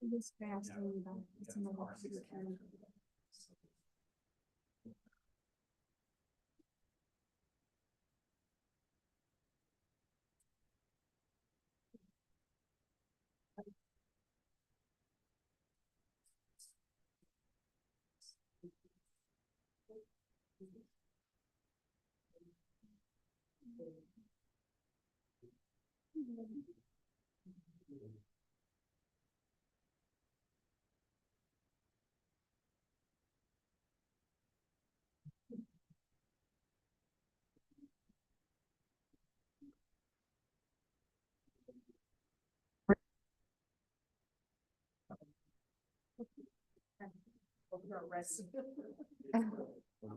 This fast and it's another computer camera.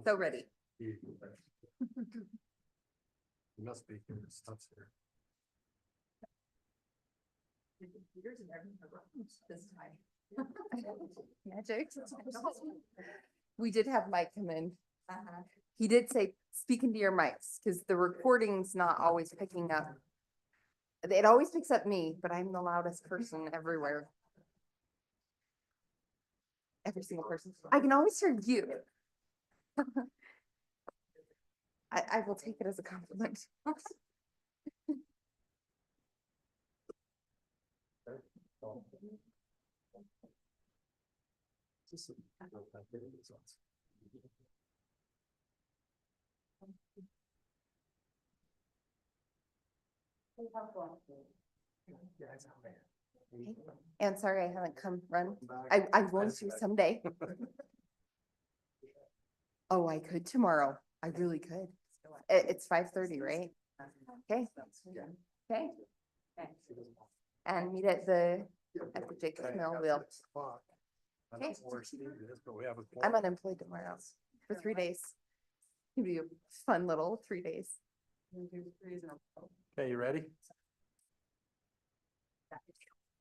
So ready. You must be here, stuff's here. Magic. We did have Mike come in. He did say, speak into your mics, because the recording's not always picking up. It always picks up me, but I'm the loudest person everywhere. Every single person. I can always hear you. I will take it as a compliment. And sorry, I haven't come run. I'm going to someday. Oh, I could tomorrow. I really could. It's 5:30, right? Okay. Okay. And meet at the Jacobs Mill wheel. Okay. I'm unemployed tomorrow for 3 days. It'll be a fun little 3 days. Okay, you ready?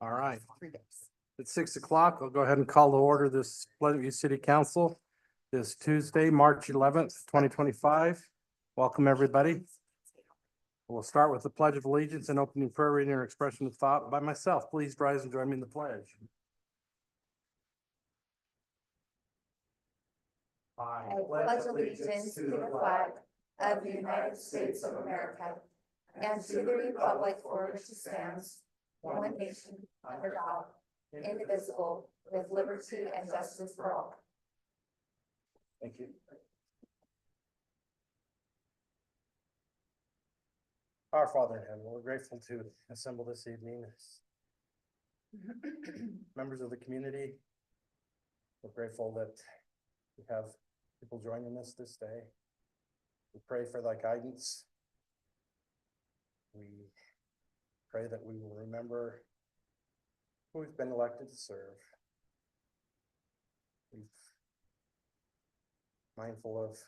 All right. 3 days. It's 6 o'clock. I'll go ahead and call to order this Pleasant View City Council this Tuesday, March 11th, 2025. Welcome, everybody. We'll start with the Pledge of Allegiance and opening prayer reading or expression of thought by myself. Please rise and join me in the pledge. I pledge allegiance to the flag of the United States of America and to the republic for which it stands, one nation, under God, indivisible, with liberty and justice for all. Thank you. Our Father in heaven, we're grateful to assemble this evening as members of the community. We're grateful that we have people joining us this day. We pray for thy guidance. We pray that we will remember who we've been elected to serve. We're mindful of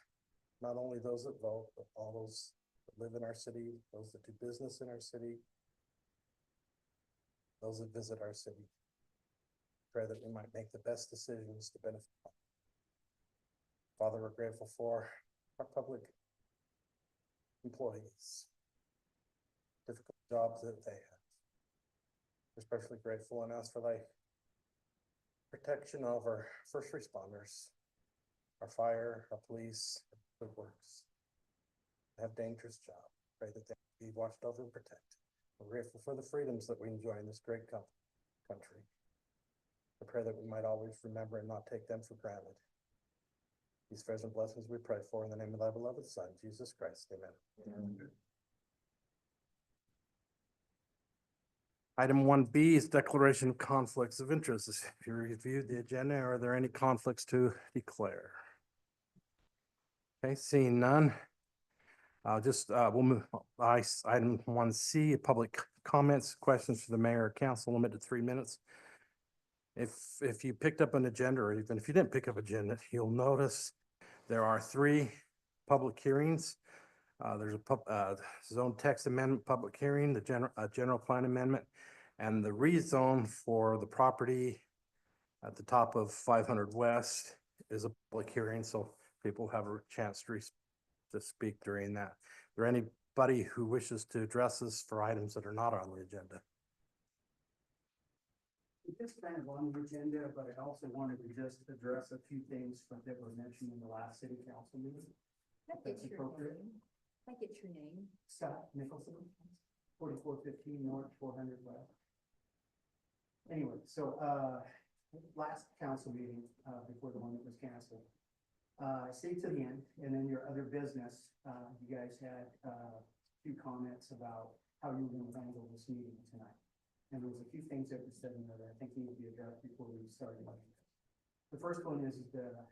not only those that vote, but all those that live in our city, those that do business in our city, those that visit our city. Pray that we might make the best decisions to benefit them. Father, we're grateful for our public employees, difficult jobs that they have. We're especially grateful and ask for thy protection of our first responders, our fire, our police, our works. They have dangerous jobs. Pray that they be watched over and protected. We're grateful for the freedoms that we enjoy in this great country. I pray that we might always remember and not take them for granted. These prayers and blessings we pray for in the name of thy beloved Son, Jesus Christ. Amen. Amen. Item 1B is declaration of conflicts of interest. If you reviewed the agenda, are there any conflicts to declare? Okay, seeing none. We'll move, item 1C, public comments, questions for the mayor or council, limited to 3 minutes. If you picked up an agenda, or even if you didn't pick up agenda, you'll notice there are 3 public hearings. There's a zone text amendment public hearing, the general plan amendment, and the rezone for the property at the top of 500 West is a public hearing, so people have a chance to speak during that. Is there anybody who wishes to address us for items that are not on the agenda? It's kind of on the agenda, but I also wanted to just address a few things that were mentioned in the last city council meeting. Can I get your name? Can I get your name? Scott Nicholson, 4415 North 400 West. Anyway, so, last council meeting, before the one that was canceled, I stayed to the end, and then your other business, you guys had, a few comments about how you were gonna handle this meeting tonight. And there was a few things that were said in there that I think need to be addressed before we started. The first one is the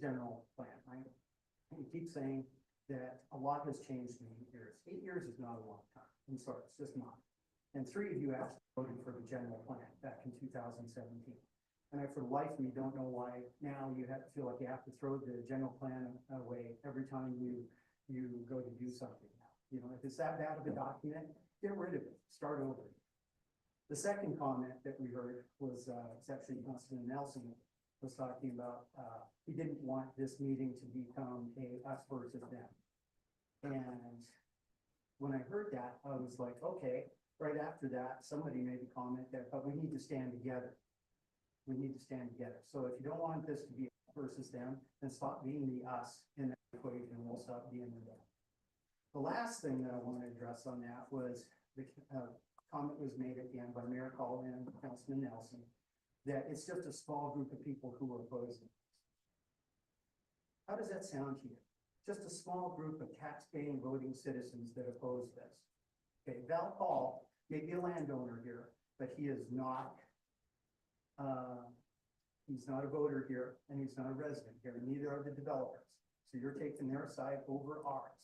general plan, right? You keep saying that a lot has changed in 8 years. 8 years is not a long time. I'm sorry, it's just not. And 3 of you actually voted for the general plan back in 2017. And I, for the life of me, don't know why now you have to feel like you have to throw the general plan away every time you go to do something. You know, if it's that bad of a document, get rid of it, start over. The second comment that we heard was, it's actually Councilman Nelson was talking about, he didn't want this meeting to become a us versus them. And when I heard that, I was like, okay, right after that, somebody made a comment that, but we need to stand together. We need to stand together. So if you don't want this to be us versus them, then stop being the us in that equation, and we'll stop being the them. The last thing that I want to address on that was the, comment was made at the end by Mayor Collin and Councilman Nelson, that it's just a small group of people who are opposing. How does that sound to you? Just a small group of tax-paying voting citizens that oppose this. Okay, Val Paul may be a landowner here, but he is not, he's not a voter here, and he's not a resident here, and neither are the developers. So you're taking their side over ours.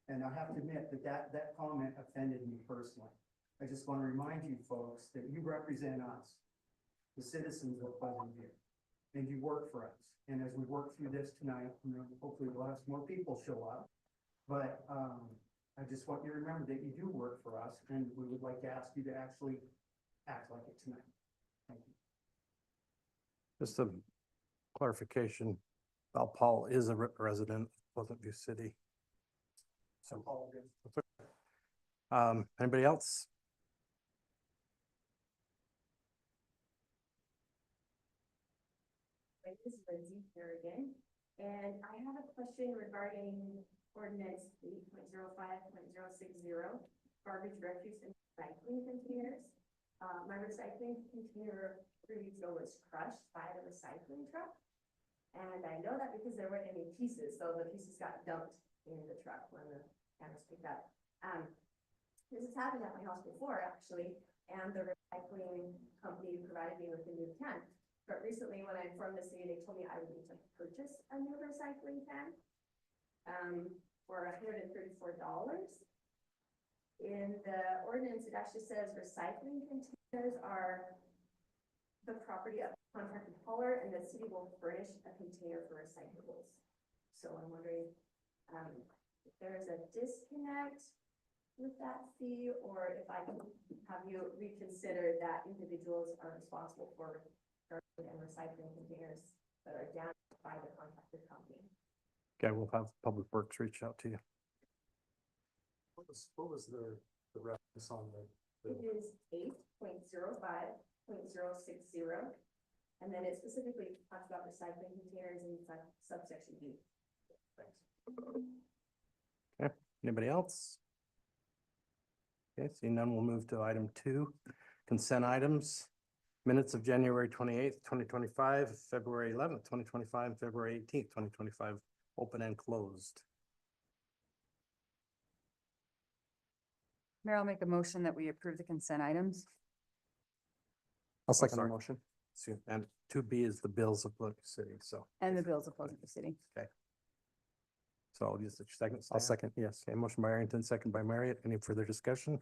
And I have to admit that comment offended me personally. I just want to remind you folks that you represent us, the citizens of Pleasant View, and you work for us. And as we work through this tonight, you know, hopefully we'll have some more people show up. But I just want you to remember that you do work for us, and we would like to ask you to actually act like it tonight. Thank you. Just a clarification, Val Paul is a resident of Pleasant View City. So, anybody else? My name is Lindsay Kerrigan, and I have a question regarding ordinance 8.05.060, garbage refuse and recycling containers. My recycling container 3 weeks ago was crushed by the recycling truck. And I know that because there weren't any pieces, so the pieces got dumped in the truck when the cameras picked up. This has happened at my house before, actually, and the recycling company provided me with a new can. But recently, when I informed the city, they told me I would need to purchase a new recycling can for $134. In the ordinance, it actually says recycling containers are the property of the contracted hauler, and the city will furnish a container for recyclables. So I'm wondering if there is a disconnect with that fee, or if I can have you reconsider that individuals are responsible for garbage and recycling containers that are damaged by the contracted company. Okay, we'll have Public Works reach out to you. What was the reference on the? It is 8.05.060, and then it specifically talks about recycling containers in subsection B. Thanks. Okay, anybody else? Okay, seeing none, we'll move to item 2, consent items. Minutes of January 28th, 2025, February 11th, 2025, February 18th, 2025, open and closed. Mayor, I'll make a motion that we approve the consent items. I'll second the sorry. motion. And 2B is the bills of Pulaski City, so. And the bills of Pleasant City. So I'll use the second. I'll Stan. second, yes. Okay, motion by Arrington, second by Marriott. Any further discussion?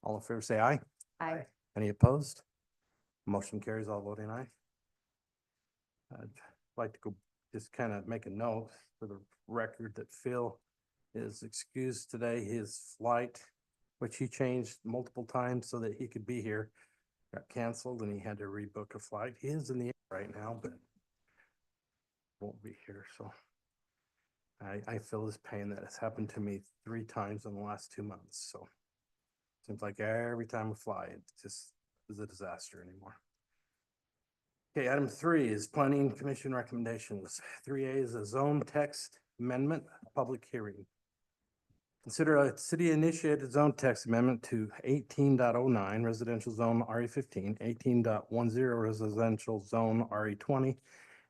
All in favor, say aye. Aye. Any opposed? Motion carries, all voting aye. I'd like to go, just kind of make a note for the record that Phil is excused today. His flight, which he changed multiple times so that he could be here, got canceled and he had to rebook a flight. He is in the air right now, but won't be here, so. I feel this pain that has happened to me 3 times in the last 2 months, so. Seems like every time we fly, it just is a disaster anymore. Okay, item 3 is planning commission recommendations. 3A is a zone text amendment, public hearing. Consider a city initiated zone text amendment to 18.09 residential zone RE15, 18.10 residential zone RE20,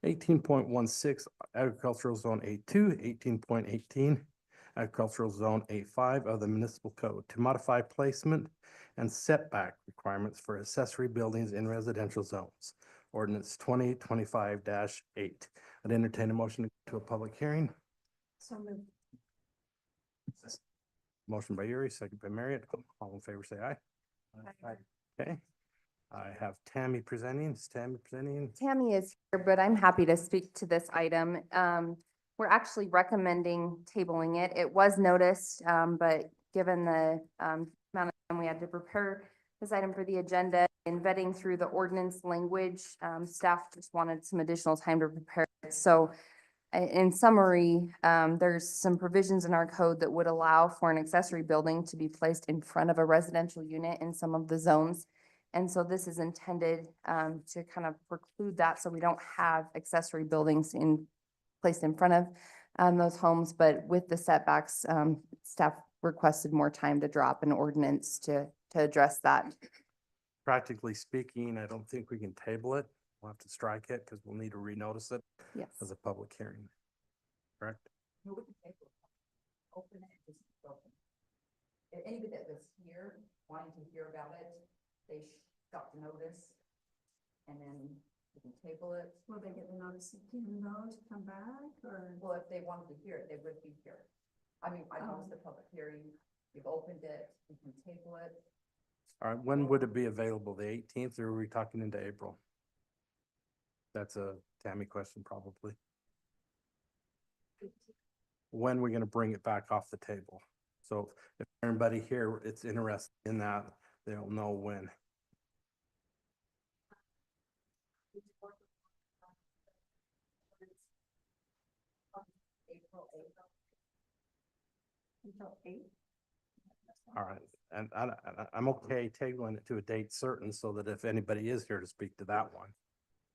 18.16 agricultural zone A2, 18.18 agricultural zone A5 of the municipal code to modify placement and setback requirements for accessory buildings in residential zones. Ordinance 2025-8. I'd entertain a motion to a public hearing. So moved. Motion by Yuri, second by Marriott. All in favor, say aye. Aye. Okay. I have Tammy presenting. Is Tammy presenting? Tammy is here, but I'm happy to speak to this item. We're actually recommending tabling it. It was noticed, but given the amount of time we had to prepare this item for the agenda and vetting through the ordinance language, staff just wanted some additional time to prepare it. So in summary, there's some provisions in our code that would allow for an accessory building to be placed in front of a residential unit in some of the zones. And so this is intended to kind of preclude that, so we don't have accessory buildings placed in front of those homes. But with the setbacks, staff requested more time to drop an ordinance to address that. Practically speaking, I don't think we can table it. We'll have to strike it because we'll need to renotice it Yes. as a public hearing. Correct? Open it, just open. If anybody that was here wanting to hear about it, they got the notice. And then we can table it. Will they get the notice again though to come back or? Well, if they wanted to hear it, they would be here. I mean, I noticed the public hearing, you've opened it, we can table it. All right, when would it be available? The 18th, or are we talking into April? That's a Tammy question probably. When we're gonna bring it back off the table? So if everybody here is interested in that, they'll know when. April 8th. Until 8? All right, and I'm okay tabling it to a date certain so that if anybody is here to speak to that one,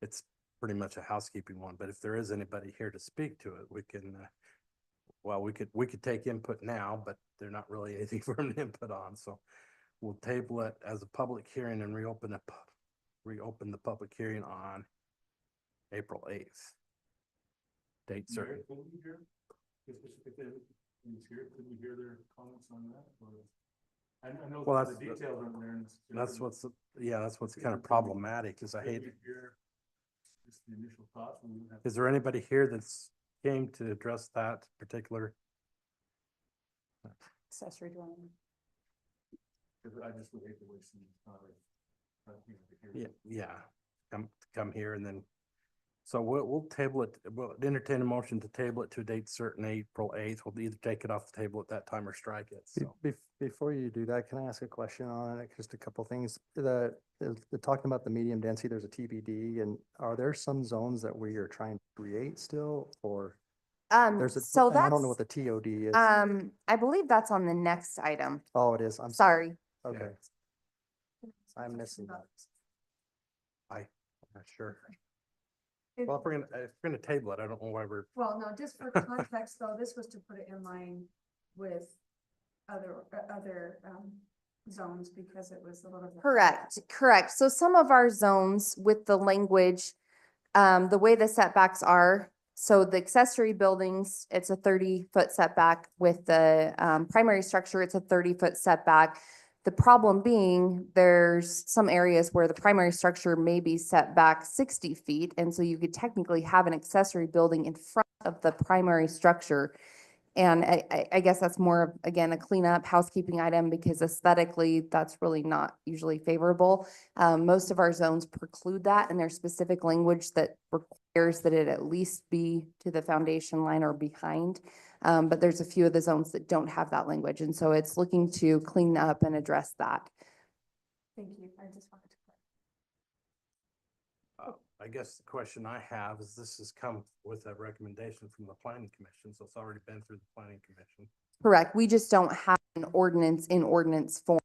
it's pretty much a housekeeping one, but if there is anybody here to speak to it, we can, well, we could take input now, but they're not really anything for an input on, so we'll table it as a public hearing and reopen the public hearing on April 8th. Date certain. Could we hear, if they, he's here, could we hear their comments on that, or? I know Well, the that's- details aren't there. That's what's, yeah, that's what's kind of problematic is I Could hate, we hear just the initial thoughts? We wouldn't have is there anybody here that's came to address that particular? Accessory dwelling. Because I just would hate to waste some time. To hear. Yeah, come here and then, so we'll table it, we'll entertain a motion to table it to a date certain, April 8th. We'll either take it off the table at that time or strike it, so. Before you do that, can I ask a question on it? Just a couple things. The talking about the medium density, there's a TBD, and are there some zones that we are trying to create still, or there's a, So and I don't know that's, what the TOD is. I believe that's on the next item. Oh, it is. I'm Sorry. okay. I'm missing that. Not sure. Well, if we're gonna table it, I don't know why we're, Well, no, just for context though, this was to put it in line with other zones because it was a little bit. Correct. So some of our zones with the language, the way the setbacks are, so the accessory buildings, it's a 30-foot setback. With the primary structure, it's a 30-foot setback. The problem being, there's some areas where the primary structure may be set back 60 feet, and so you could technically have an accessory building in front of the primary structure. And I guess that's more of, again, a cleanup housekeeping item because aesthetically, that's really not usually favorable. Most of our zones preclude that, and there's specific language that requires that it at least be to the foundation line or behind. But there's a few of the zones that don't have that language, and so it's looking to clean up and address that. Thank you. I just wanted to. I guess the question I have is this has come with a recommendation from the planning commission, so it's already been through the planning commission. Correct. We just don't have an ordinance in ordinance form.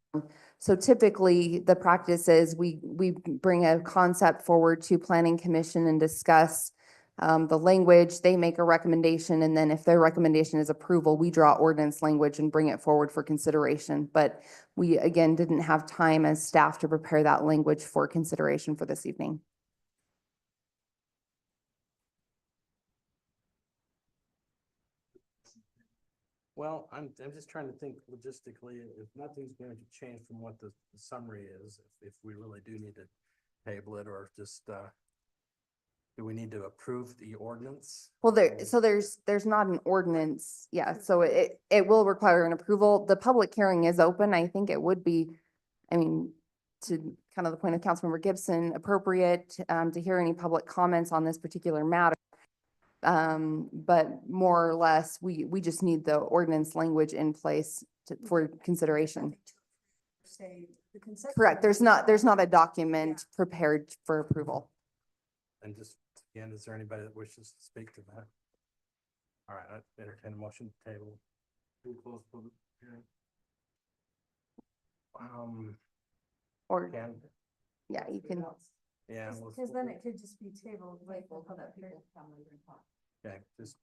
So typically, the practice is we bring a concept forward to planning commission and discuss the language. They make a recommendation, and then if their recommendation is approval, we draw ordinance language and bring it forward for consideration. But we, again, didn't have time as staff to prepare that language for consideration for this evening. Well, I'm just trying to think logistically, if nothing's going to change from what the summary is, if we really do need to table it or just, do we need to approve the ordinance? Well, there's not an ordinance. Yeah, so it will require an approval. The public hearing is open. I think it would be, I mean, to kind of the point of Councilmember Gibson, appropriate to hear any public comments on this particular matter. But more or less, we just need the ordinance language in place for consideration. Say the consent. Correct. There's not a document prepared for approval. And just, again, is there anybody that wishes to speak to that? All right, I entertain a motion to table. We'll close public hearing. Or, Can, yeah, you can, yeah. let's- Because then it could just be tabled. Like, We'll for let that period. people come later and talk. Okay, just.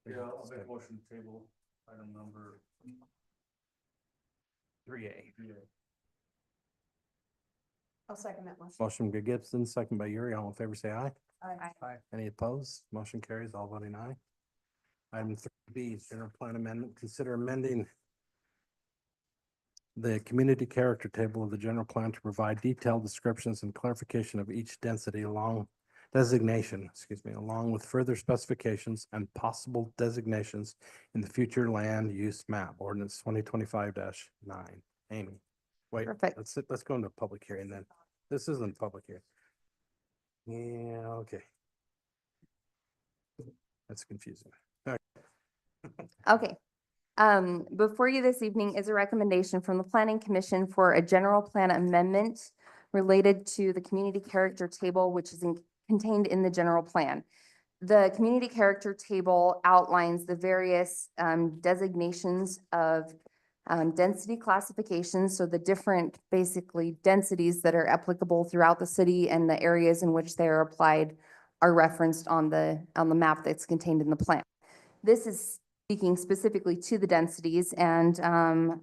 Yeah, I'll make a motion to table item number 3A. 3A. I'll second that motion. Motion by Gibson, second by Yuri. All in favor, say aye. Aye. Aye. Any opposed? Motion carries, all voting aye. Item 3B, general plan amendment. Consider amending the community character table of the general plan to provide detailed descriptions and clarification of each density along along with further specifications and possible designations in the future land use map ordinance 2025-9. Amy, wait, Perfect. let's go into public hearing then. This isn't public hearing. Yeah, okay. That's confusing. okay. Before you this evening is a recommendation from the Planning Commission for a general plan amendment related to the community character table, which is contained in the general plan. The community character table outlines the various designations of density classifications, so the different basically densities that are applicable throughout the city and the areas in which they are applied are referenced on the map that's contained in the plan. This is speaking specifically to the densities, and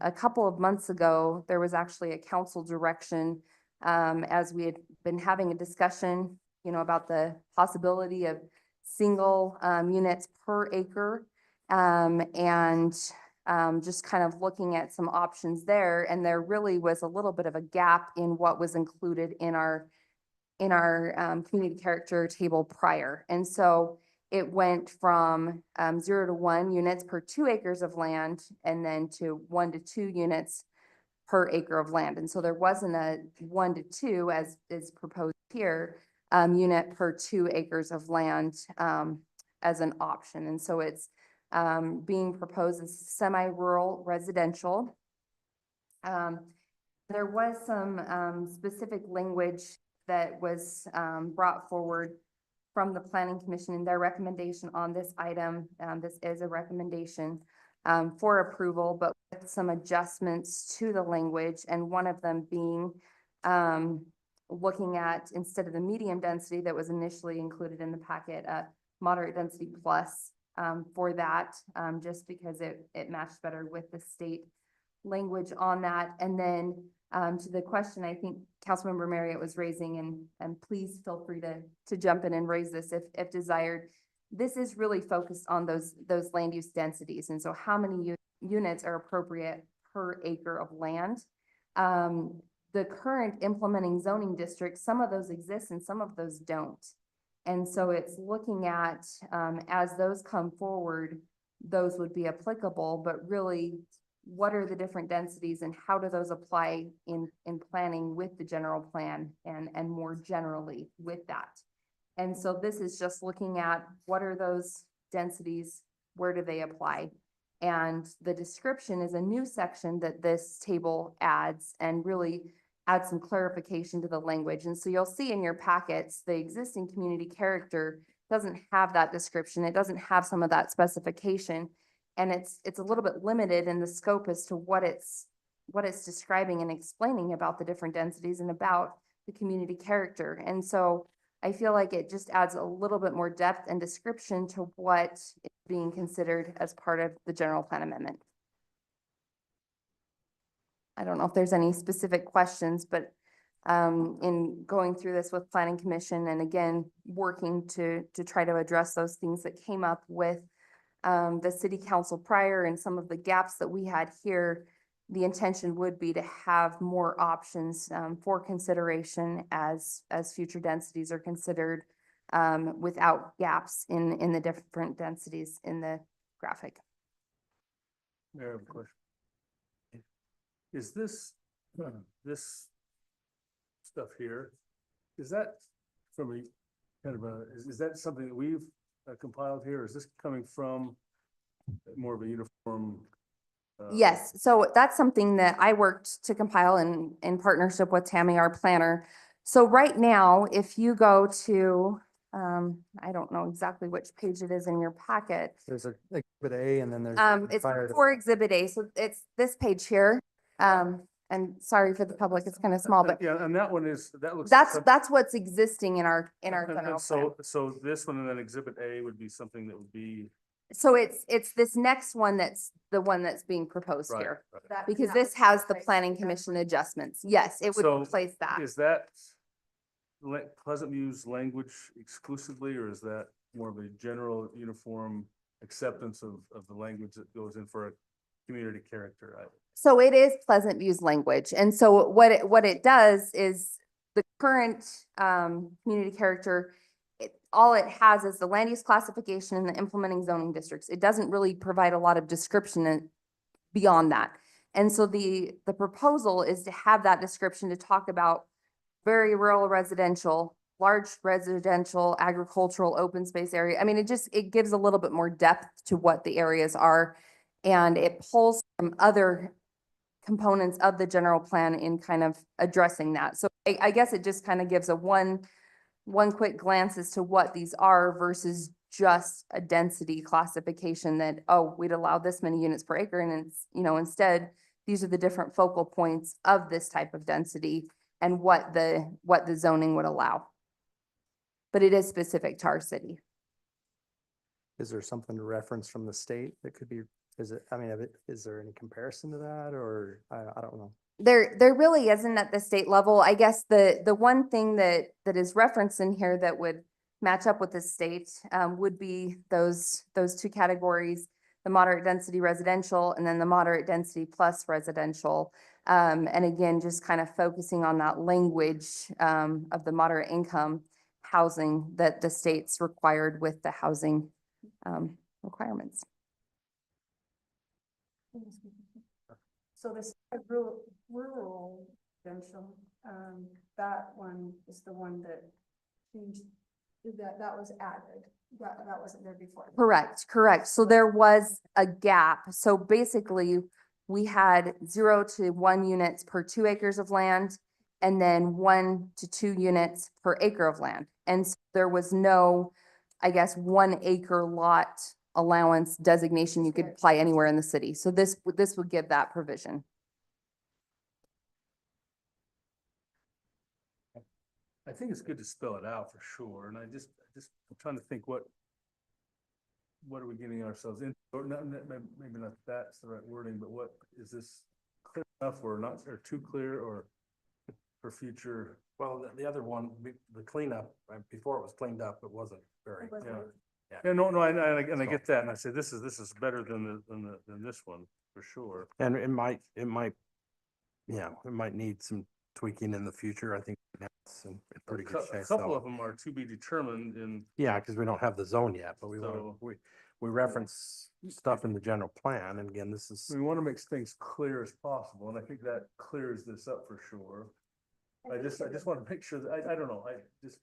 a couple of months ago, there was actually a council direction as we had been having a discussion, about the possibility of single units per acre, and just kind of looking at some options there. And there really was a little bit of a gap in what was included in our community character table prior. And so it went from 0 to 1 units per 2 acres of land, and then to 1 to 2 units per acre of land. And so there wasn't a 1 to 2 as is proposed here, unit per 2 acres of land as an option. And so it's being proposed as semi-rural residential. There was some specific language that was brought forward from the Planning Commission in their recommendation on this item. This is a recommendation for approval, but with some adjustments to the language, and one of them being looking at, instead of the medium density that was initially included in the packet, moderate density plus for that, just because it matched better with the state language on that. And then to the question I think Councilmember Marriott was raising, and please feel free to jump in and raise this if desired. This is really focused on those land use densities, and so how many units are appropriate per acre of land. the current implementing zoning districts, some of those exist and some of those don't. And so it's looking at, as those come forward, those would be applicable, but really, what are the different densities and how do those apply in planning with the general plan and more generally with that? And so this is just looking at what are those densities, where do they apply? And the description is a new section that this table adds and really adds some clarification to the language. And so you'll see in your packets, the existing community character doesn't have that description. It doesn't have some of that specification. And it's a little bit limited in the scope as to what it's describing and explaining about the different densities and about the community character. And so I feel like it just adds a little bit more depth and description to what is being considered as part of the general plan amendment. I don't know if there's any specific questions, but in going through this with planning commission and again, working to try to address those things that came up with the city council prior and some of the gaps that we had here, the intention would be to have more options for consideration as future densities are considered without gaps in the different densities in the graphic. Mayor, I have a question. Is this stuff here, is that from a kind of is that something that we've compiled here? Or is this coming from more of a uniform? Yes, so that's something that I worked to compile in partnership with Tammy, our planner. So right now, if you go to, I don't know exactly which page it is in your packet. There's a exhibit A and then there's. It's prior to- for Exhibit A, so it's this page here. And sorry for the public, it's kind of small, but Yeah, and that one is, that looks. that's what's existing in our and general plan. So this one and then Exhibit A would be something that would be. So it's this next one that's the one that's being proposed Right, here. right. Because this has the planning commission adjustments. Yes, it would So replace that. Is that Pleasant View's language exclusively, or is that more of a general uniform acceptance of the language that goes in for a community character? So it is Pleasant View's language. And so what it does is the current community character, all it has is the land use classification and the implementing zoning districts. It doesn't really provide a lot of description beyond that. And so the proposal is to have that description to talk about very rural residential, large residential, agricultural, open space area. I mean, it gives a little bit more depth to what the areas are. And it pulls from other components of the general plan in kind of addressing that. So I guess it just kind of gives a one quick glance as to what these are versus just a density classification that, oh, we'd allow this many units per acre. And it's, instead, these are the different focal points of this type of density and what the zoning would allow. But it is specific to our city. Is there something to reference from the state that could be, is there any comparison to that or I don't know? There really isn't at the state level. I guess the one thing that is referenced in here that would match up with the state would be those two categories, the moderate density residential and then the moderate density plus residential. And again, just kind of focusing on that language of the moderate income housing that the state's required with the housing requirements. So this rural residential, that one is the one that changed, that was added, that wasn't there before. Correct. So there was a gap. So basically, we had 0 to 1 units per 2 acres of land, and then 1 to 2 units per acre of land. And so there was no, 1 acre lot allowance designation you could apply anywhere in the city. So this would give that provision. I think it's good to spell it out for sure, and I'm trying to think what are we getting ourselves into, or not, maybe not that's the right wording, but what, is this clear enough or not, or too clear, or for future? Well, the other one, the cleanup, before it was cleaned up, it wasn't very. Yeah, no, and I get that, and I say, this is better than this one, for sure. And it might yeah, it might need some tweaking in the future. I think it's in pretty good A shape. couple so- of them are to be determined in, Yeah, because we don't have the zone yet, but we want, So- we reference stuff in the general plan, and again, this is, we want to make things clear as possible, and I think that clears this up for sure. I just want to make sure that, I don't know, I just,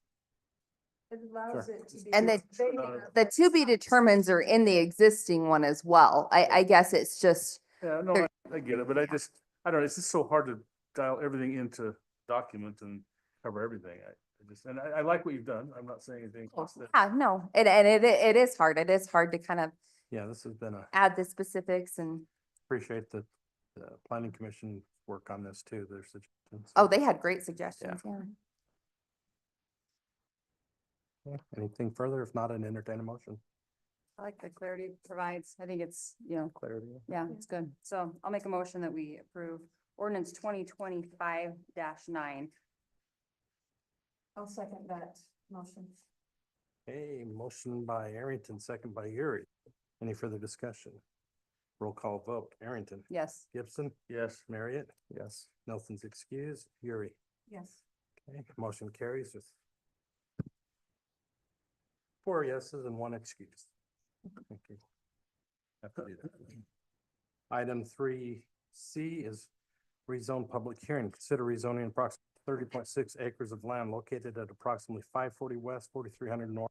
It allows it to be. And the, Sure. the to be determines are in the existing one as well. I guess it's just, yeah, no, There- I get it, but I don't know, it's just so hard to dial everything into document and cover everything. I like what you've done. I'm not saying anything. else that- yeah, no, it is hard. It is hard to kind of yeah, this has been add the specifics and, appreciate the planning commission work on this too, their suggestions. oh, they had great suggestions, yeah. Yeah, anything further? If not, an entertain a motion. I like the clarity it provides. I think it's, Clarity. yeah, it's good. So I'll make a motion that we approve ordinance 2025-9. I'll second that motion. Okay, motion by Arrington, second by Yuri. Any further discussion? Roll call vote. Arrington. Yes. Gibson. Yes, Marriott. Yes. Nelson's excused. Yuri. Yes. Okay, motion carries with 4 yeses and 1 excuse. Thank you. Have to do that. Item 3C is rezone public hearing. Consider rezoning approximately 30.6 acres of land located at approximately 540 west, 4300 north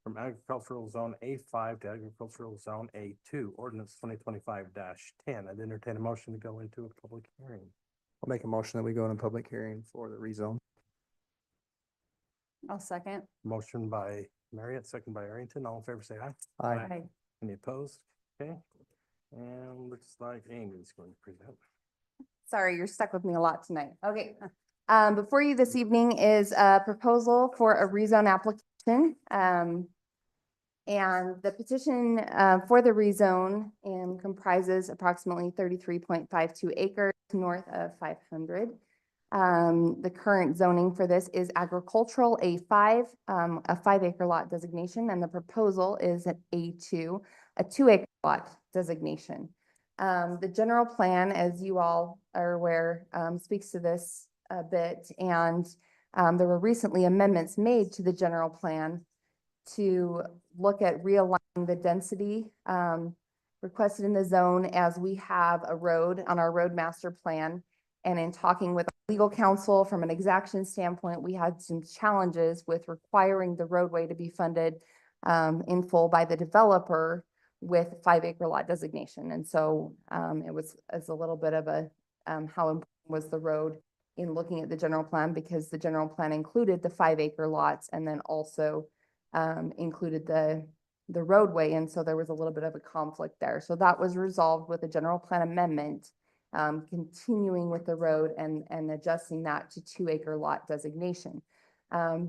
from agricultural zone A5 to agricultural zone A2, ordinance 2025-10. I'd entertain a motion to go into a public hearing. I'll make a motion that we go in a public hearing for the rezone. I'll second. Motion by Marriott, second by Arrington. All in favor, say aye. Aye. Any opposed? Okay. And looks like Amy's going to present. Sorry, you're stuck with me a lot tonight. Okay. Before you this evening is a proposal for a rezone application. And the petition, for the rezone, comprises approximately 33.52 acres north of 500. The current zoning for this is agricultural A5, a 5-acre lot designation, and the proposal is at A2, a 2-acre lot designation. The general plan, as you all are aware, speaks to this a bit, and there were recently amendments made to the general plan to look at realigning the density requested in the zone as we have a road on our road master plan. And in talking with legal counsel from an exaction standpoint, we had some challenges with requiring the roadway to be funded in full by the developer with 5-acre lot designation. And so it was as a little bit of a how important was the road in looking at the general plan, because the general plan included the 5-acre lots and then also included the roadway. And so there was a little bit of a conflict there. So that was resolved with a general plan amendment, continuing with the road and adjusting that to 2-acre lot designation.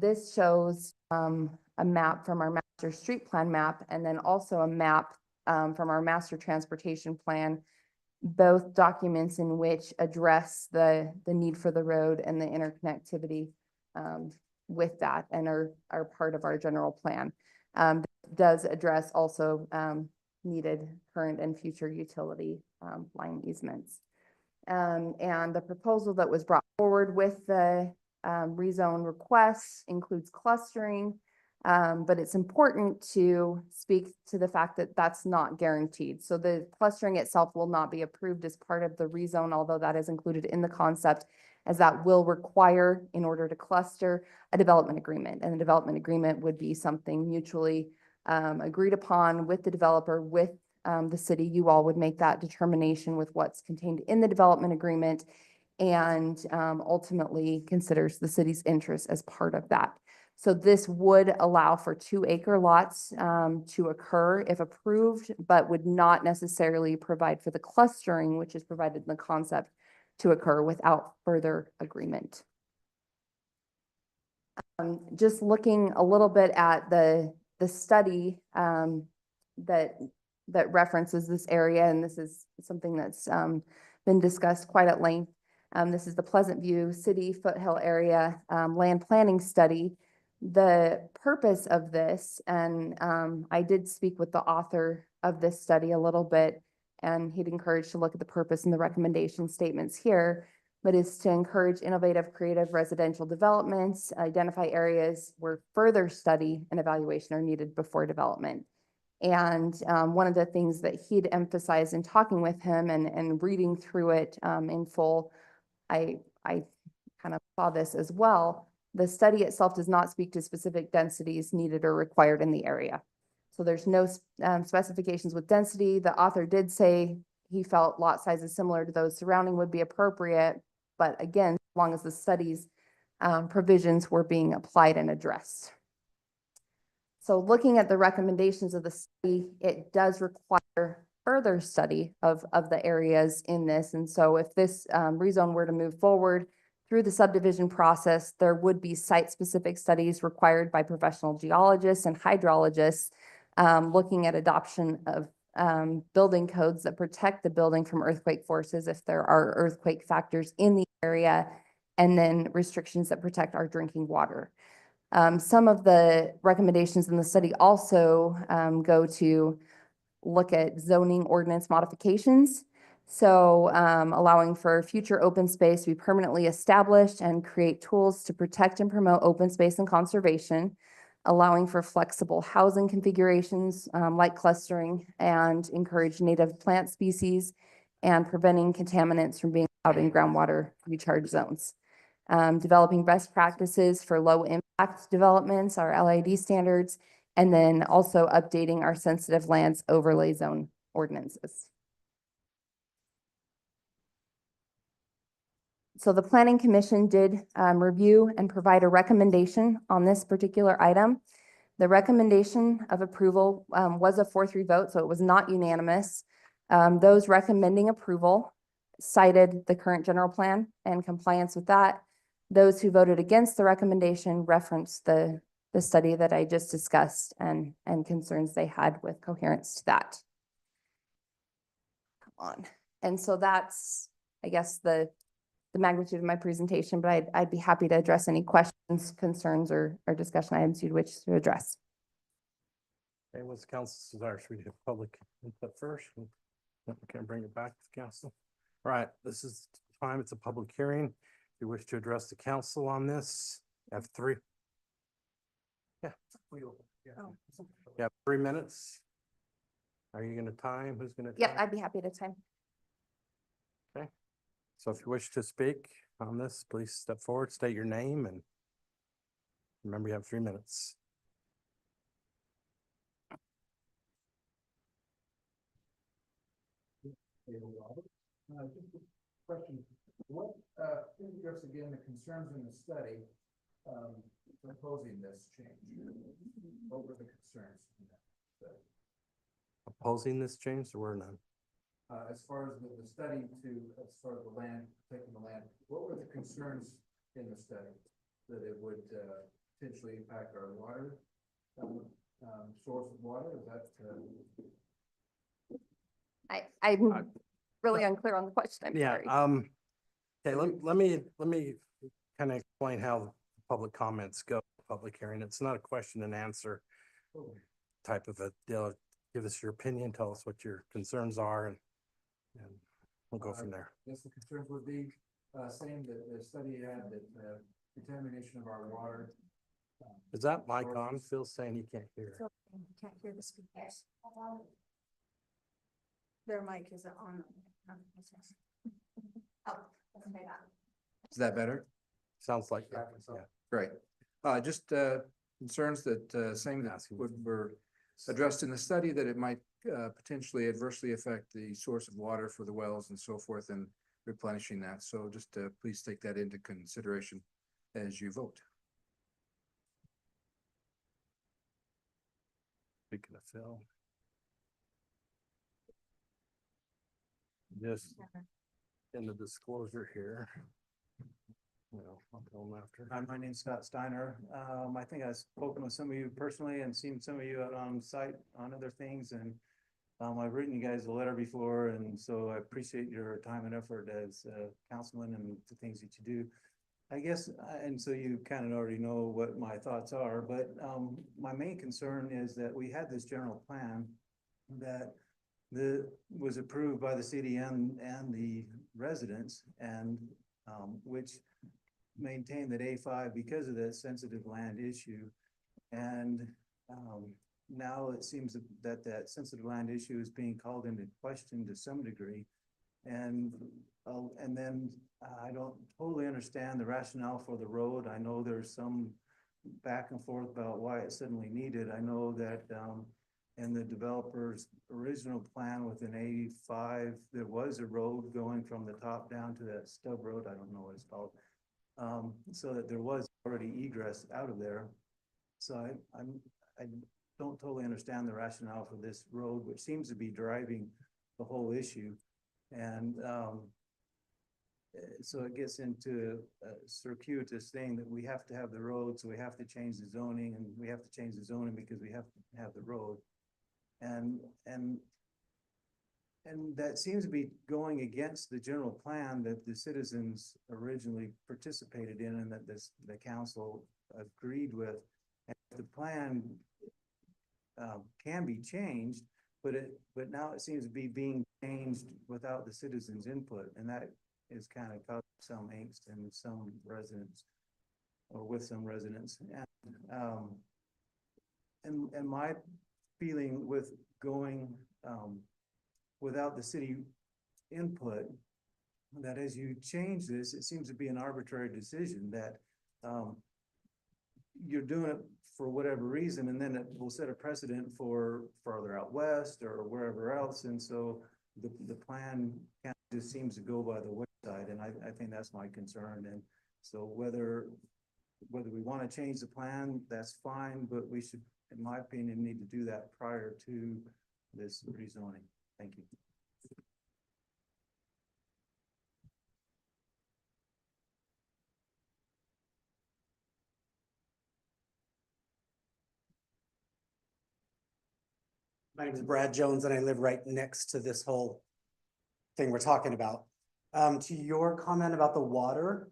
This shows a map from our master street plan map, and then also a map from our master transportation plan, both documents in which address the need for the road and the interconnectivity with that, and are part of our general plan. Does address also needed current and future utility line easements. And the proposal that was brought forward with the rezone requests includes clustering, but it's important to speak to the fact that that's not guaranteed. So the clustering itself will not be approved as part of the rezone, although that is included in the concept, as that will require, in order to cluster, a development agreement. And the development agreement would be something mutually agreed upon with the developer, with the city. You all would make that determination with what's contained in the development agreement, and ultimately considers the city's interest as part of that. So this would allow for 2-acre lots to occur if approved, but would not necessarily provide for the clustering, which is provided in the concept, to occur without further agreement. Just looking a little bit at the study that references this area, and this is something that's been discussed quite at length. This is the Pleasant View City Foothill Area Land Planning Study. The purpose of this, and I did speak with the author of this study a little bit, and he'd encouraged to look at the purpose and the recommendation statements here. but is to encourage innovative, creative residential developments, identify areas where further study and evaluation are needed before development. And one of the things that he'd emphasized in talking with him and reading through it in full, I kind of saw this as well. The study itself does not speak to specific densities needed or required in the area. So there's no specifications with density. The author did say he felt lot sizes similar to those surrounding would be appropriate. But again, as long as the study's provisions were being applied and addressed. So looking at the recommendations of the study, it does require further study of the areas in this. And so if this rezone were to move forward through the subdivision process, there would be site-specific studies required by professional geologists and hydrologists looking at adoption of building codes that protect the building from earthquake forces if there are earthquake factors in the area, and then restrictions that protect our drinking water. Some of the recommendations in the study also go to look at zoning ordinance modifications. So allowing for future open space to be permanently established and create tools to protect and promote open space and conservation, allowing for flexible housing configurations like clustering, and encourage native plant species, and preventing contaminants from being out in groundwater recharge zones. Developing best practices for low impact developments, our LID standards, and then also updating our sensitive lands overlay zone ordinances. So the Planning Commission did review and provide a recommendation on this particular item. The recommendation of approval was a 4-3 vote, so it was not unanimous. Those recommending approval cited the current general plan and compliance with that. Those who voted against the recommendation referenced the study that I just discussed and concerns they had with coherence to that. Come on. And so that's, I guess, the magnitude of my presentation, but I'd be happy to address any questions, concerns, or discussion items you'd wish to address. Okay, what's the council's desire? Should we do public input first? And then we can bring it back to the council. All right, this is the time. It's a public hearing. If you wish to address the council on this, you have 3. Yeah. Oh. You have 3 minutes. Are you gonna time? Who's gonna? Yep, time? I'd be happy to time. So if you wish to speak on this, please step forward, state your name, and remember you have 3 minutes. Just a question, what, address again the concerns in the study, proposing this change? What were the concerns in that study? Opposing this change, there were none. As far as the study as far as the land, taking the land, what were the concerns in the study? That it would, potentially impact our water, source of water, is that, I'm really unclear on the question. I'm Yeah, sorry. okay, let me kind of explain how the public comments go, public hearing. It's not a question and answer type of a deal. Give us your opinion, tell us what your concerns are, and we'll go from there. I guess the concerns would be, saying that the study had that, contamination of our water. Is that mic on? Phil's saying he can't hear. So, can't hear the speakers. Their mic isn't on. Oh, okay, now. Is that better? Sounds like that, yeah. Great. Just concerns that saying that were addressed in the study that it might potentially adversely affect the source of water for the wells and so forth, and replenishing that. So just please take that into consideration as you vote. Speaking of Phil. Just in the disclosure here. Well, I'll tell them after. Hi, my name's Scott Steiner. I think I've spoken with some of you personally and seen some of you out on site on other things, and I've written you guys a letter before, and so I appreciate your time and effort as a councilman and the things that you do. I guess, and so you kind of already know what my thoughts are, but my main concern is that we had this general plan that was approved by the city and the residents, and which maintained that A5 because of the sensitive land issue. And, now it seems that that sensitive land issue is being called into question to some degree. And then I don't totally understand the rationale for the road. I know there's some back and forth about why it's suddenly needed. I know that, in the developer's original plan with an 85, there was a road going from the top down to that stub road. I don't know what it's called. So that there was already egress out of there. So I don't totally understand the rationale for this road, which seems to be driving the whole issue. And, so it gets into a circuitous thing that we have to have the road, so we have to change the zoning, and we have to change the zoning because we have to have the road. And that seems to be going against the general plan that the citizens originally participated in and that the council agreed with. And the plan can be changed, but now it seems to be being changed without the citizens' input, and that is kind of causing some angst in some residents, or with some residents. And my feeling with going without the city input, that as you change this, it seems to be an arbitrary decision that you're doing it for whatever reason, and then it will set a precedent for farther out west or wherever else. And so the plan kind of just seems to go by the wayside, and I think that's my concern. And so whether we want to change the plan, that's fine, but we should, in my opinion, need to do that prior to this rezoning. Thank you. My name is Brad Jones and I live right next to this whole thing we're talking about. To your comment about the water,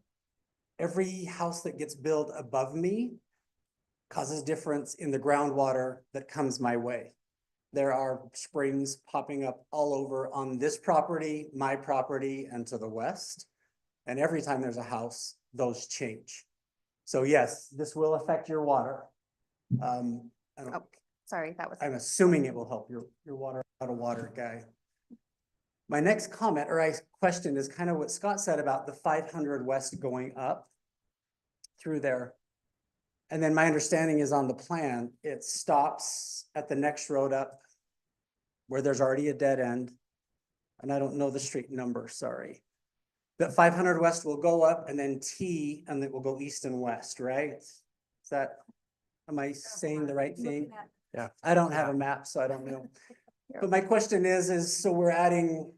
every house that gets built above me causes difference in the groundwater that comes my way. There are springs popping up all over on this property, my property, and to the west. And every time there's a house, those change. So yes, this will affect your water. I don't, Oh, sorry, that was. I'm assuming it will help your water out of water guy. My next comment or question is kind of what Scott said about the 500 west going up through there. And then my understanding is on the plan, it stops at the next road up where there's already a dead end. And I don't know the street number, sorry. But 500 west will go up and then T and it will go east and west, right? Is that, am I saying the right thing? Yeah. I don't have a map, so I don't know. But my question is so we're adding,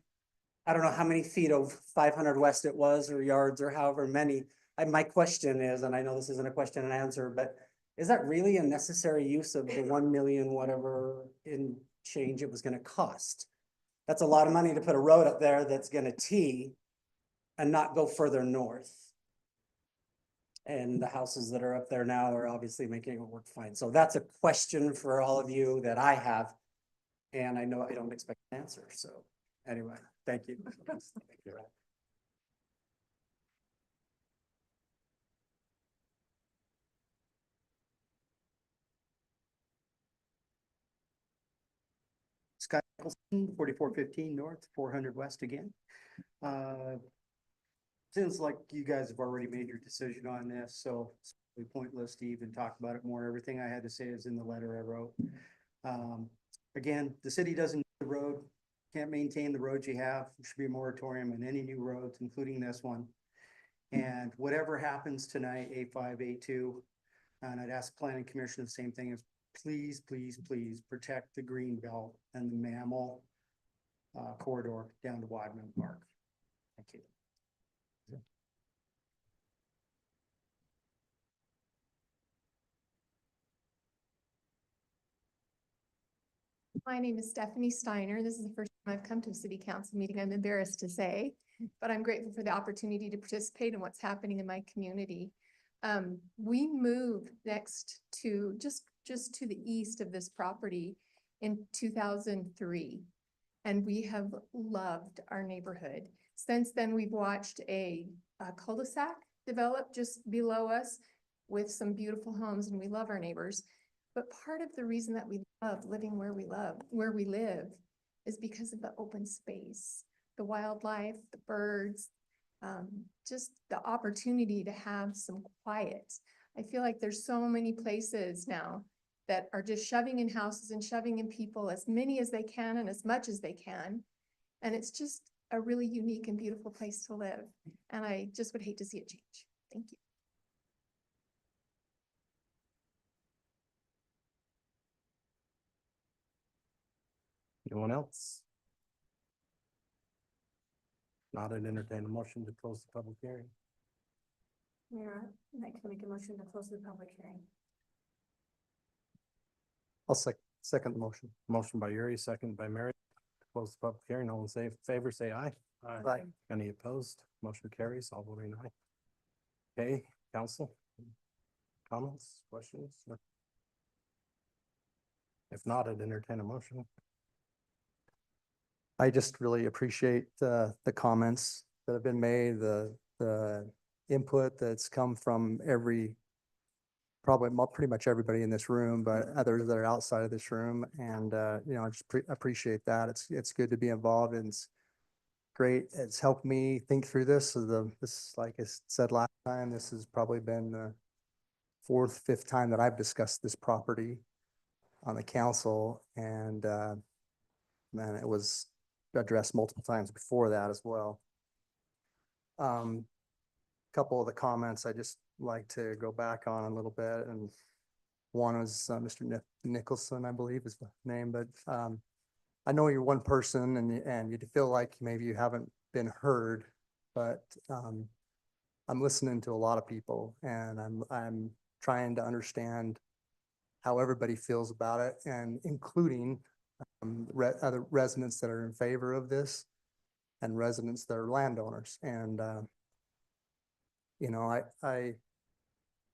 I don't know how many feet of 500 west it was or yards or however many. My question is, and I know this isn't a question and answer, but is that really a necessary use of the 1 million, whatever in change it was gonna cost? That's a lot of money to put a road up there that's gonna T and not go further north. And the houses that are up there now are obviously making it work fine. So that's a question for all of you that I have. And I know I don't expect an answer. So anyway, thank you. Thank you. Scott Nicholson, 4415 North, 400 West again. Seems like you guys have already made your decision on this, so it's really pointless to even talk about it more. Everything I had to say is in the letter I wrote. Again, the city doesn't need the road, can't maintain the roads you have. There should be a moratorium on any new roads, including this one. And whatever happens tonight, A5, A2, and I'd ask Planning Commission the same thing, is please, please, please protect the green belt and the mammal corridor down to Wadman Park. Thank you. My name is Stephanie Steiner. This is the first time I've come to a city council meeting, I'm embarrassed to say, but I'm grateful for the opportunity to participate in what's happening in my community. We moved next to just to the east of this property in 2003, and we have loved our neighborhood. Since then, we've watched a a cul-de-sac developed just below us with some beautiful homes, and we love our neighbors. But part of the reason that we love living where we live is because of the open space, the wildlife, the birds, just the opportunity to have some quiet. I feel like there's so many places now that are just shoving in houses and shoving in people, as many as they can and as much as they can. And it's just a really unique and beautiful place to live. And I just would hate to see it change. Thank you. Anyone else? Not an entertain a motion to close the public hearing. Yeah, I'd like to make a motion to close the public hearing. I'll second the motion. Motion by Yuri, second by Mary. Close the public hearing. All in favor, say aye. Aye. Any opposed? Motion carries, all voting aye. Okay, council? Comments, questions? If not, I'd entertain a motion. I just really appreciate the comments that have been made, the input that's come from pretty much everybody in this room, but others that are outside of this room. And, I just appreciate that. It's good to be involved, and it's great. It's helped me think through this. So like I said last time, this has probably been the fourth, fifth time that I've discussed this property on the council. And, man, it was addressed multiple times before that as well. Couple of the comments I just like to go back on a little bit, and one was Mr. Nicholson, I believe is the name, but I know you're one person, and you feel like maybe you haven't been heard, but I'm listening to a lot of people, and I'm trying to understand how everybody feels about it, and including other residents that are in favor of this and residents that are landowners. And I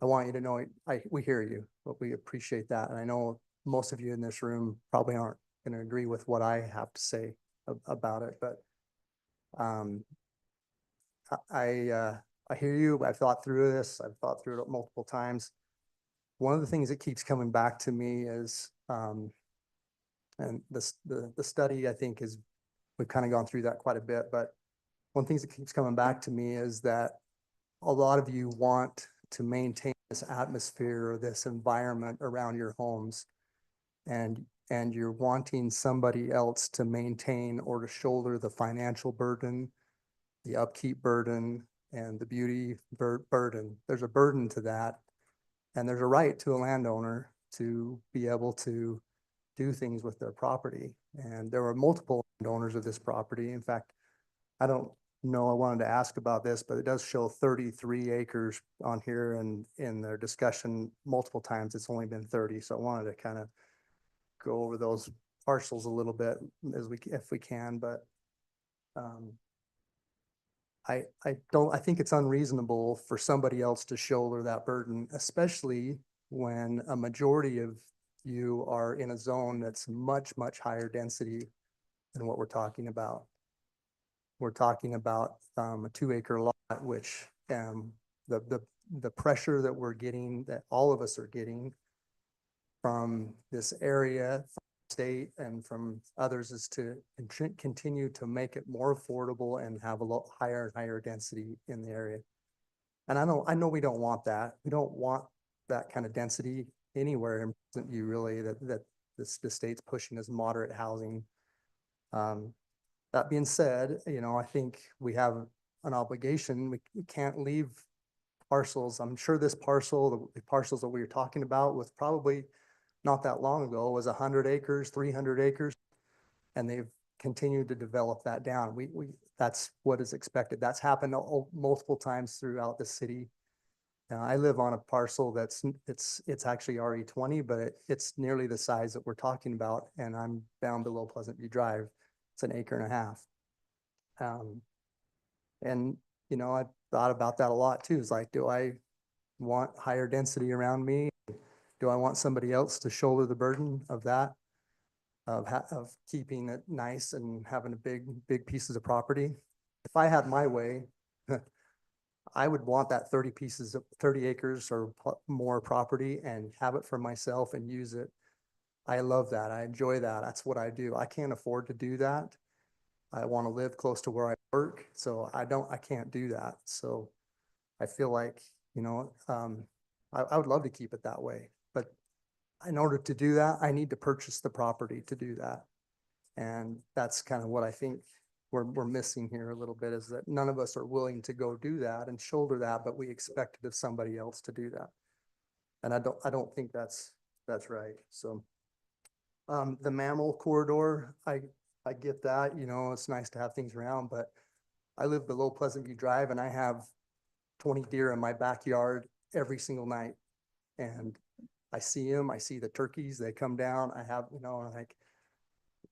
want you to know, we hear you, but we appreciate that. And I know most of you in this room probably aren't going to agree with what I have to say about it, but I hear you. I've thought through this. I've thought through it multiple times. One of the things that keeps coming back to me is, and the study, I think, we've kind of gone through that quite a bit, but one of the things that keeps coming back to me is that a lot of you want to maintain this atmosphere or this environment around your homes, and you're wanting somebody else to maintain or to shoulder the financial burden, the upkeep burden, and the beauty burden. There's a burden to that, and there's a right to a landowner to be able to do things with their property. And there were multiple landowners of this property. In fact, I don't know, I wanted to ask about this, but it does show 33 acres on here, and in their discussion multiple times, it's only been 30. So I wanted to kind of go over those parcels a little bit if we can, but I think it's unreasonable for somebody else to shoulder that burden, especially when a majority of you are in a zone that's much, much higher density than what we're talking about. We're talking about a 2-acre lot, which the pressure that we're getting, that all of us are getting from this area, from the state, and from others, is to continue to make it more affordable and have a lot higher and higher density in the area. And I know we don't want that. We don't want that kind of density anywhere in you really that the state's pushing as moderate housing. That being said, I think we have an obligation. We can't leave parcels. I'm sure this parcel, the parcels that we were talking about was probably not that long ago, was 100 acres, 300 acres, and they've continued to develop that down. That's what is expected. That's happened multiple times throughout the city. I live on a parcel it's actually RE20, but it's nearly the size that we're talking about, and I'm down below Pleasant View Drive. It's 1.5 acres. And I thought about that a lot too. It's like, do I want higher density around me? Do I want somebody else to shoulder the burden of that, of keeping it nice and having big pieces of property? If I had my way, I would want that 30 acres or more property and have it for myself and use it. I love that. I enjoy that. That's what I do. I can't afford to do that. I want to live close to where I work, so I can't do that. So I feel like, I would love to keep it that way, but in order to do that, I need to purchase the property to do that. And that's kind of what I think we're missing here a little bit, is that none of us are willing to go do that and shoulder that, but we expect it of somebody else to do that. And I don't think that's right. So the mammal corridor, I get that, it's nice to have things around, but I live below Pleasant View Drive and I have 20 deer in my backyard every single night. And I see them, I see the turkeys, they come down, I have, like,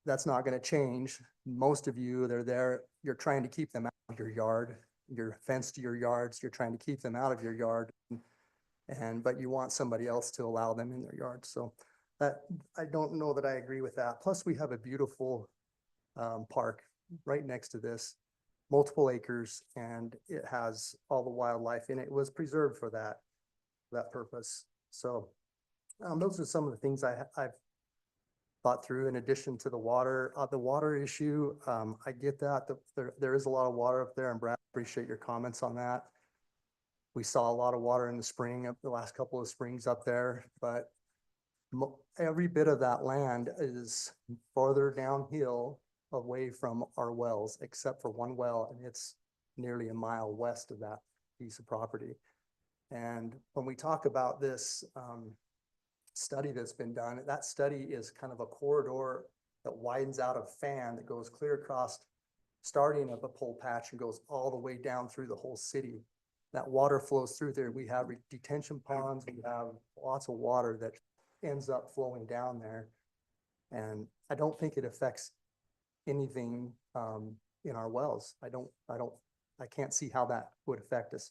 that's not gonna change. Most of you, they're there, you're trying to keep them out of your yard, you're fenced to your yards, you're trying to keep them out of your yard. But you want somebody else to allow them in their yard. So that, I don't know that I agree with that. Plus, we have a beautiful park right next to this, multiple acres, and it has all the wildlife in it. It was preserved for that purpose. So those are some of the things I've thought through in addition to the water issue. I get that there is a lot of water up there, and Brad, appreciate your comments on that. We saw a lot of water in the spring, up the last couple of springs up there, but every bit of that land is farther downhill away from our wells, except for one well, and it's nearly a mile west of that piece of property. And when we talk about this study that's been done, that study is kind of a corridor that widens out of Fan, that goes clear across, starting at the pole patch and goes all the way down through the whole city. That water flows through there. We have detention ponds, we have lots of water that ends up flowing down there. And I don't think it affects anything in our wells. I can't see how that would affect us.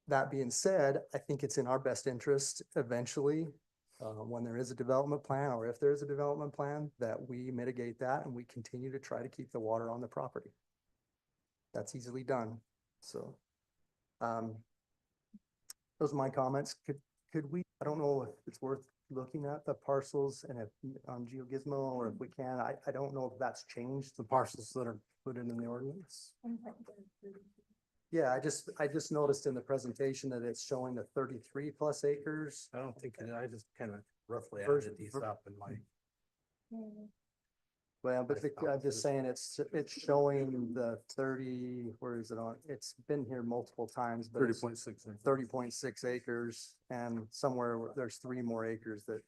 That being said, I think it's in our best interest eventually, when there is a development plan, or if there is a development plan, that we mitigate that and we continue to try to keep the water on the property. That's easily done. So those are my comments. Could we, I don't know if it's worth looking at the parcels and if on GeoGizmo, or if we can, I don't know if that's changed, the parcels that are put in the ordinance. Yeah, I just noticed in the presentation that it's showing the 33 plus acres. I don't think, I just kind of roughly Version- added these up in my. Well, but I'm just saying it's showing the 30, where is it on? It's been here multiple times, but it's 30.6. 30.6 acres, and somewhere there's 3 more acres that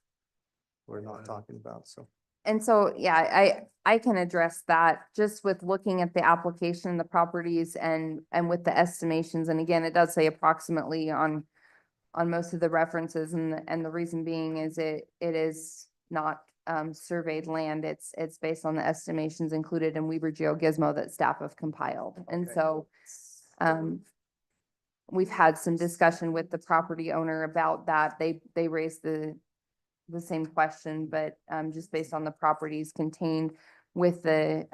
we're not talking about, so. And so, yeah, I can address that just with looking at the application, the properties and with the estimations. And again, it does say approximately on most of the references, and the reason being is it is not surveyed land. It's based on the estimations included in Weber GeoGizmo that staff have compiled. And Okay. so we've had some discussion with the property owner about that. They raised the same question, but just based on the properties contained with the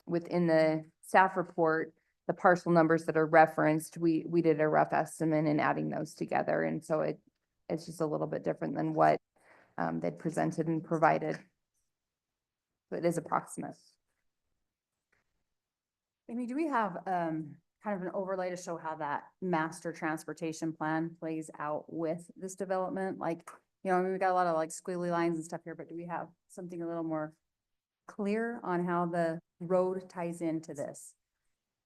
within the staff report, the parcel numbers that are referenced, we did a rough estimate in adding those together. And so it's just a little bit different than what they'd presented and provided. So it is approximate. Amy, do we have kind of an overlay to show how that master transportation plan plays out with this development? Like, I mean, we got a lot of like squiggly lines and stuff here, but do we have something a little more clear on how the road ties into this?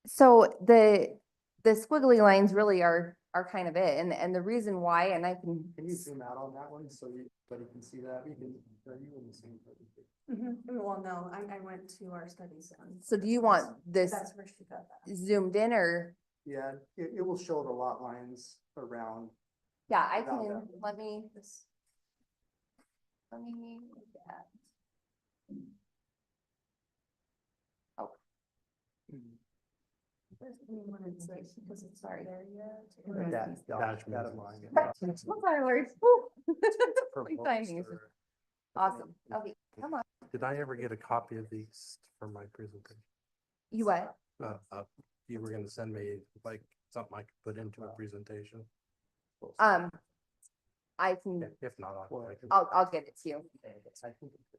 So the squiggly lines really are kind of it. And the reason why, and I can. Can you zoom out on that one so everybody can see that? Are you in the same presentation? Well, no, I went to our studies on. So do you want this That's where she got that. zoomed in, or? Yeah, it will show the lot lines around. Yeah, I About can, that. let me look at. Oh, Because it's not there yet. Dotted line. oh, sorry, Lori. Woo. Please sign these. Awesome. Okay, come on. Did I ever get a copy of these for my presentation? You what? You were gonna send me like something I could put into a presentation. I can, If not, I'll get it to you.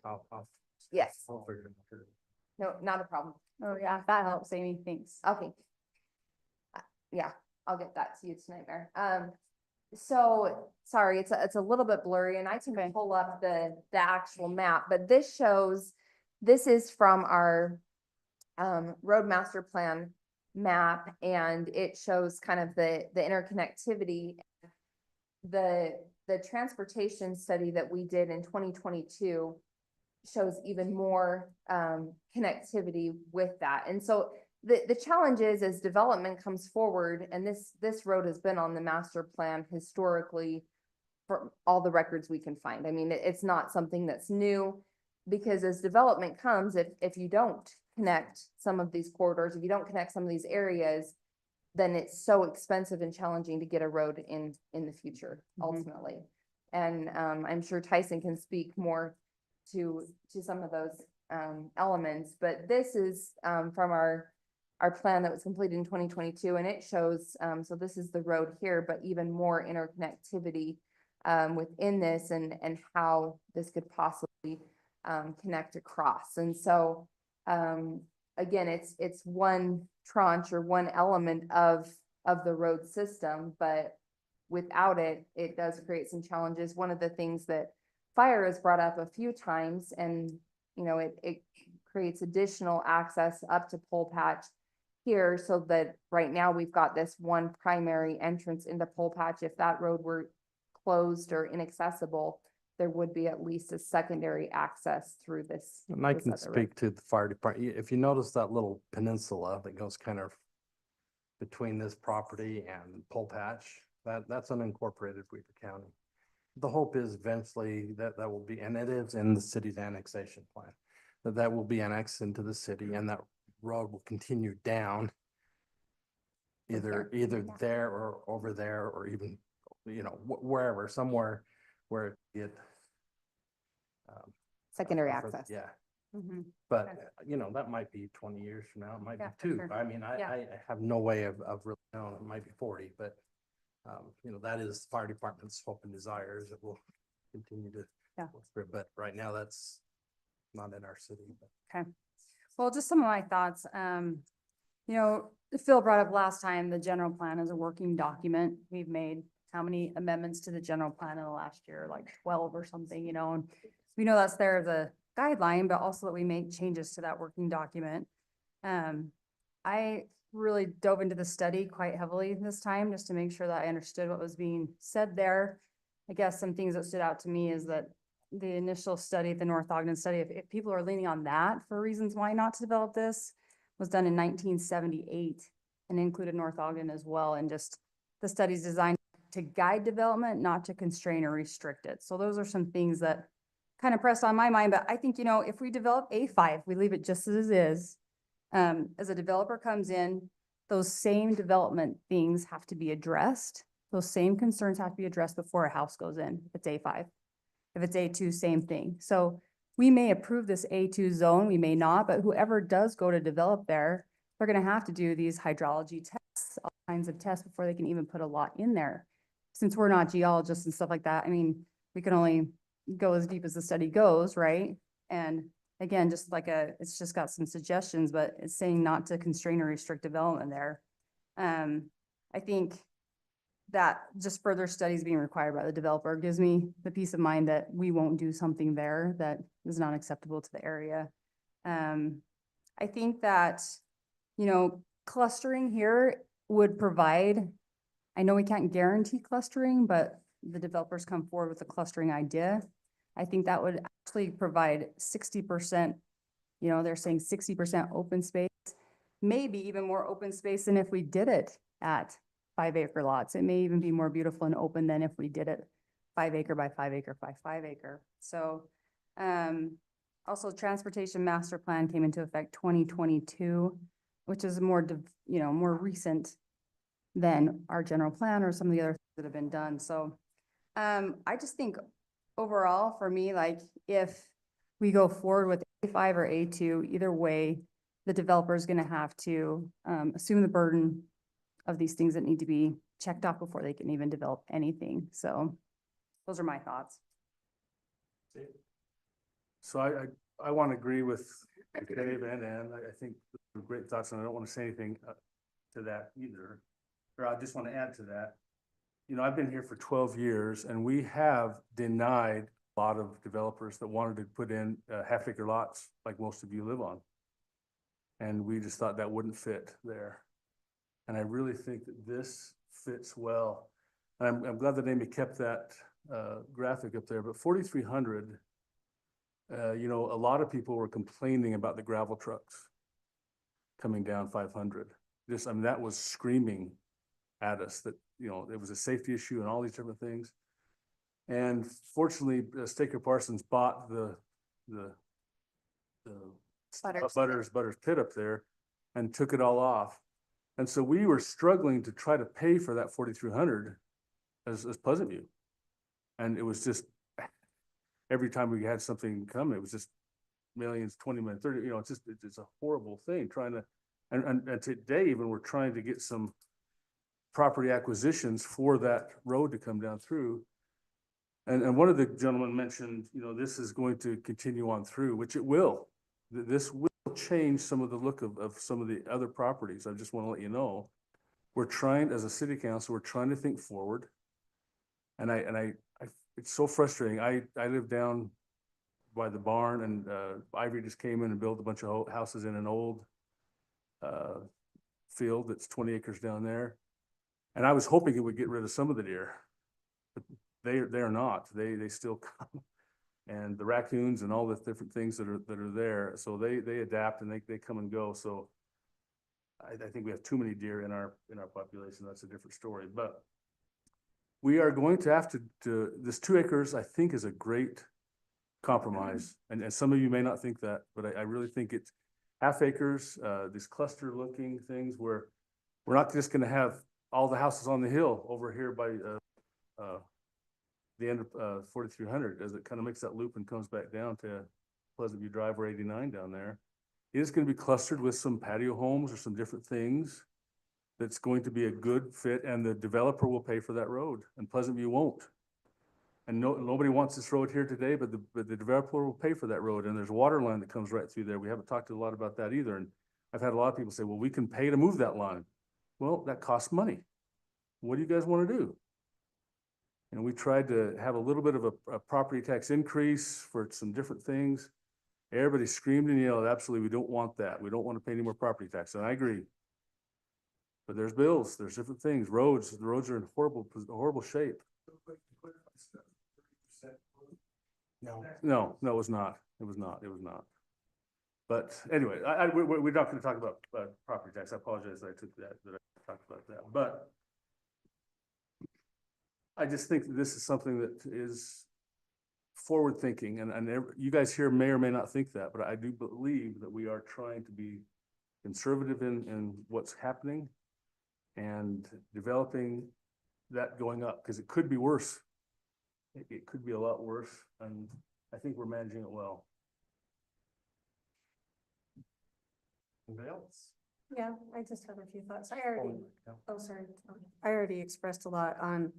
I'll Yes, figure it out. no, not a problem. Oh, yeah, that helps, Amy, thanks. Okay. Yeah, I'll get that to you tonight, Mayor. So, sorry, it's a little bit blurry and I can Okay. pull up the actual map, but this shows, this is from our road master plan map, and it shows kind of the interconnectivity. The transportation study that we did in 2022 shows even more connectivity with that. And so the challenge is, as development comes forward, and this road has been on the master plan historically for all the records we can find. I mean, it's not something that's new, because as development comes, if you don't connect some of these corridors, if you don't connect some of these areas, then it's so expensive and challenging to get a road in the future, ultimately. And I'm sure Tyson can speak more to some of those elements, but this is from our plan that was completed in 2022, and it shows, so this is the road here, but even more interconnectivity within this, and how this could possibly connect across. And so again, it's one tranche or one element of the road system, but without it, it does create some challenges. One of the things that fire has brought up a few times, and you know, it creates additional access up to Pole Patch here, so that right now we've got this one primary entrance into Pole Patch. If that road were closed or inaccessible, there would be at least a secondary access through this. And I this can other road. speak to the fire department. If you notice that little peninsula that goes kind of between this property and Pole Patch, that's unincorporated Weaver County. The hope is eventually that will be, and it is in the city's annexation plan, that will be annexed into the city, and that road will continue down either there or over there, or even, you know, wherever, somewhere where it Secondary for- access. Yeah, Mhm. but you know, that might be 20 years from now, it might be Yeah, for two. sure. I mean, Yeah. I have no way of really knowing, it might be 40, but you know, that is fire department's hope and desires that will continue to Yeah. work through it. But right now, that's not in our city. But Well, just some of my thoughts, you know, Phil brought up last time, the general plan is a working document. We've made how many amendments to the general plan in the last year, like 12 or something, you know, and we know that's there as a guideline, but also that we make changes to that working document. I really dove into the study quite heavily this time, just to make sure that I understood what was being said there. I guess some things that stood out to me is that the initial study, the North Ogden study, if people are leaning on that for reasons why not to develop this, was done in 1978 and included North Ogden as well. And just the study's designed to guide development, not to constrain or restrict it. So those are some things that kind of pressed on my mind. But I think, you know, if we develop A5, we leave it just as it is. As a developer comes in, those same development things have to be addressed. Those same concerns have to be addressed before a house goes in, if it's A5. If it's A2, same thing. So we may approve this A2 zone, we may not, but whoever does go to develop there, they're gonna have to do these hydrology tests, all kinds of tests before they can even put a lot in there. Since we're not geologists and stuff like that, I mean, we can only go as deep as the study goes, right? And again, just like it's just got some suggestions, but it's saying not to constrain or restrict development there. I think that just further studies being required by the developer gives me the peace of mind that we won't do something there that is not acceptable to the area. I think that, you know, clustering here would provide, I know we can't guarantee clustering, but the developers come forward with a clustering idea. I think that would actually provide 60%, you know, they're saying 60% open space, maybe even more open space than if we did it at 5-acre lots. It may even be more beautiful and open than if we did it 5-acre by 5-acre by 5-acre. So, also transportation master plan came into effect 2022, which is more, you know, more recent than our general plan or some of the other things that have been done. So, I just think overall for me, like if we go forward with A5 or A2, either way, the developer is going to have to assume the burden of these things that need to be checked off before they can even develop anything. So those are my thoughts. So I want to agree with Dave and Ann. I think they're great thoughts, and I don't want to say anything to that either. Or I just want to add to that. You know, I've been here for 12 years and we have denied a lot of developers that wanted to put in half-acre lots like most of you live on. And we just thought that wouldn't fit there. And I really think that this fits well. And I'm glad that Amy kept that graphic up there, but 4,300, you know, a lot of people were complaining about the gravel trucks coming down 500. This, I mean, that was screaming at us that, you know, it was a safety issue and all these different things. And fortunately, Staker Parsons bought the Butters pit up there and took it all off. And so we were struggling to try to pay for that 4,300 as Pleasant View. And it was just, every time we had something come, it was just millions, 20 million, 30, you know, it's a horrible thing trying to, and today even we're trying to get some property acquisitions for that road to come down through. And one of the gentlemen mentioned, you know, this is going to continue on through, which it will. This will change some of the look of some of the other properties. I just want to let you know. We're trying, as a city council, we're trying to think forward. And I it's so frustrating. I live down by the barn, and Ivory just came in and built a bunch of houses in an old field that's 20 acres down there. And I was hoping it would get rid of some of the deer, but they're not. They still come, and the raccoons and all the different things that are there. So they adapt and they come and go. So I think we have too many deer in our population. That's a different story. But we are going to have to this 2 acres, I think, is a great compromise. And some of you may not think that, but I really think it's half acres, these cluster looking things where we're not just going to have all the houses on the hill over here by the end of 4,300, as it kind of makes that loop and comes back down to Pleasant View Drive or 89 down there. It is going to be clustered with some patio homes or some different things. That's going to be a good fit, and the developer will pay for that road, and Pleasant View won't. And nobody wants this road here today, but the developer will pay for that road, and there's a water line that comes right through there. We haven't talked a lot about that either, and I've had a lot of people say, well, we can pay to move that line. Well, that costs money. What do you guys want to do? And we tried to have a little bit of a property tax increase for some different things. Everybody screamed and yelled, absolutely, we don't want that. We don't want to pay any more property tax, and I agree. But there's bills, there's different things, roads, the roads are in horrible shape. No, it was not. It was not. But anyway, we're not going to talk about property tax. I apologize that I took that I talked about that. But I just think that this is something that is forward thinking, and you guys here may or may not think that, but I do believe that we are trying to be conservative in what's happening and developing that going up, because it could be worse. It could be a lot worse, and I think we're managing it well. Anybody else? Yeah, I just have a few thoughts. I already expressed a lot on,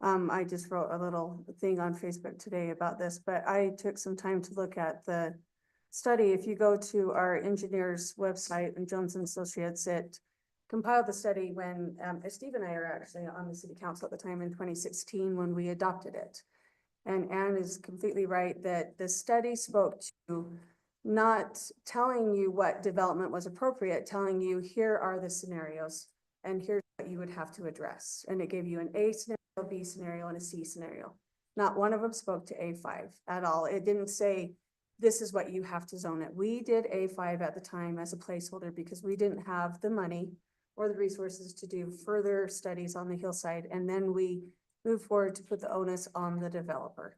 I just wrote a little thing on Facebook today about this, but I took some time to look at the study. If you go to our engineer's website and Jones and Associates, it compiled the study when Steve and I are actually on the city council at the time in 2016 when we adopted it. And Anne is completely right that the study spoke to not telling you what development was appropriate, telling you here are the scenarios and here's what you would have to address. And it gave you an A scenario, B scenario, and a C scenario. Not one of them spoke to A5 at all. It didn't say, this is what you have to zone it. We did A5 at the time as a placeholder because we didn't have the money or the resources to do further studies on the hillside. And then we moved forward to put the onus on the developer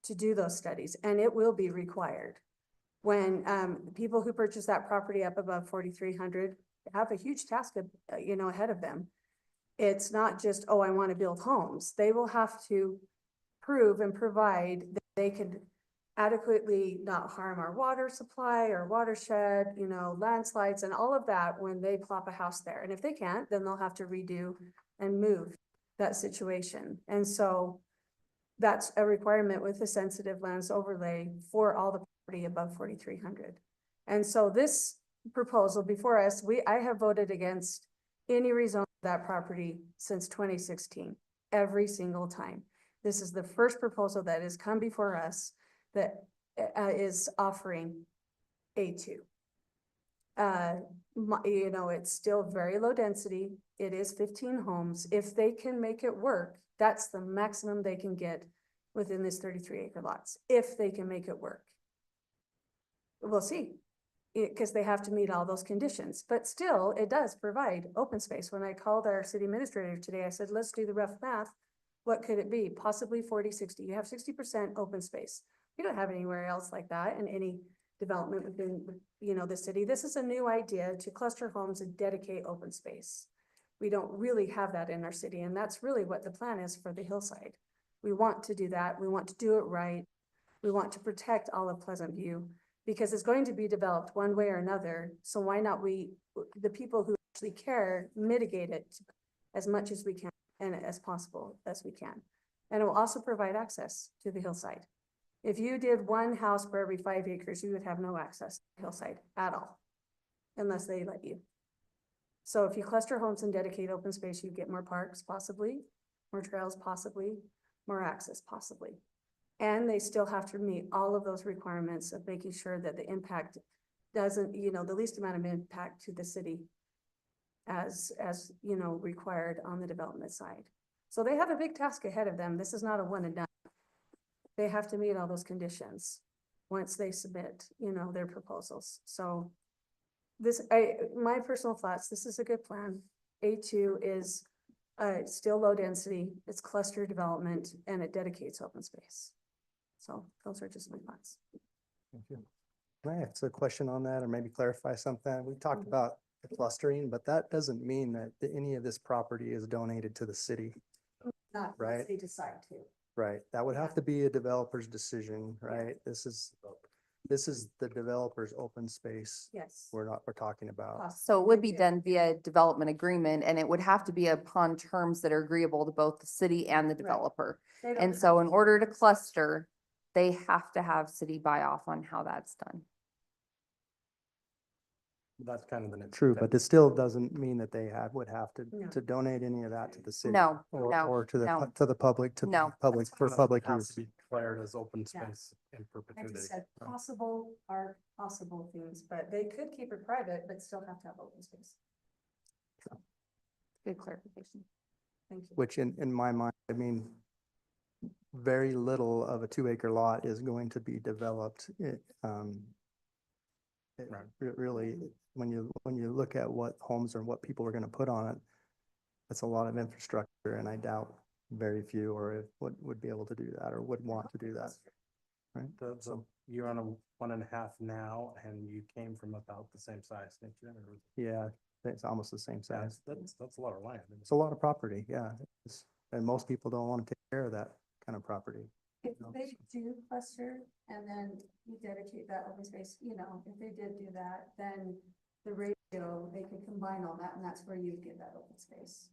to do those studies. And it will be required. When people who purchase that property up above 4,300 have a huge task, ahead of them. It's not just, oh, I want to build homes. They will have to prove and provide that they could adequately not harm our water supply, our watershed, you know, landslides and all of that when they plop a house there. And if they can't, then they'll have to redo and move that situation. And so that's a requirement with the sensitive lands overlay for all the property above 4,300. And so this proposal before us, I have voted against any rezone of that property since 2016, every single time. This is the first proposal that has come before us that is offering A2. You know, it's still very low density. It is 15 homes. If they can make it work, that's the maximum they can get within this 33-acre lots, if they can make it work. We'll see, because they have to meet all those conditions, but still, it does provide open space. When I called our city administrator today, I said, let's do the rough math. What could it be? Possibly 40, 60. You have 60% open space. We don't have anywhere else like that in any development within, you know, the city. This is a new idea to cluster homes and dedicate open space. We don't really have that in our city, and that's really what the plan is for the hillside. We want to do that. We want to do it right. We want to protect all of Pleasant View because it's going to be developed one way or another. So why not the people who actually care, mitigate it as much as we can and as possible as we can. And it will also provide access to the hillside. If you did one house for every 5 acres, you would have no access to the hillside at all, unless they let you. So if you cluster homes and dedicate open space, you get more parks possibly, more trails possibly, more access possibly. And they still have to meet all of those requirements of making sure that the impact doesn't, you know, the least amount of impact to the city as you know, required on the development side. So they have a big task ahead of them. This is not a one and done. They have to meet all those conditions once they submit, you know, their proposals. So my personal thoughts, this is a good plan. A2 is still low density, it's cluster development, and it dedicates open space. So those are just my thoughts. Thank you. Can I ask a question on that or maybe clarify something? We talked about the clustering, but that doesn't mean that any of this property is donated to the city. Not Right. unless they decide to. Right, that would have to be a developer's decision, right? This is the developer's open space Yes. we're talking about. So it would be done via development agreement and it would have to be upon terms that are agreeable to both the city and the developer. They don't And so in order to cluster, they have to have city buy off on how that's done. That's kind of the next. True, step. but it still doesn't mean that they would have No. to donate any of that to the city. No, Or, no, or to the, no. to the public, No. for public Has use. to be declared as open Yeah. space in I perpetuity. just said possible are possible things, but they could keep it private, but still have to have open space. Good clarification. Thank you. Which in my mind, I mean, very little of a 2-acre lot is going to be developed. Really, when you look at what homes or what people are gonna put on it, that's a lot of infrastructure and I doubt very few would be able to do that or would want to do that. Right? So you're on a 1.5 now and you came from about the same size, didn't you? Or- Yeah, it's almost the same size. That's a lot of land. It's a lot of property, yeah. And most people don't want to take care of that kind of property. If they do cluster and then you dedicate that open space, you know, if they did do that, then the ratio, they could combine all that and that's where you get that open space.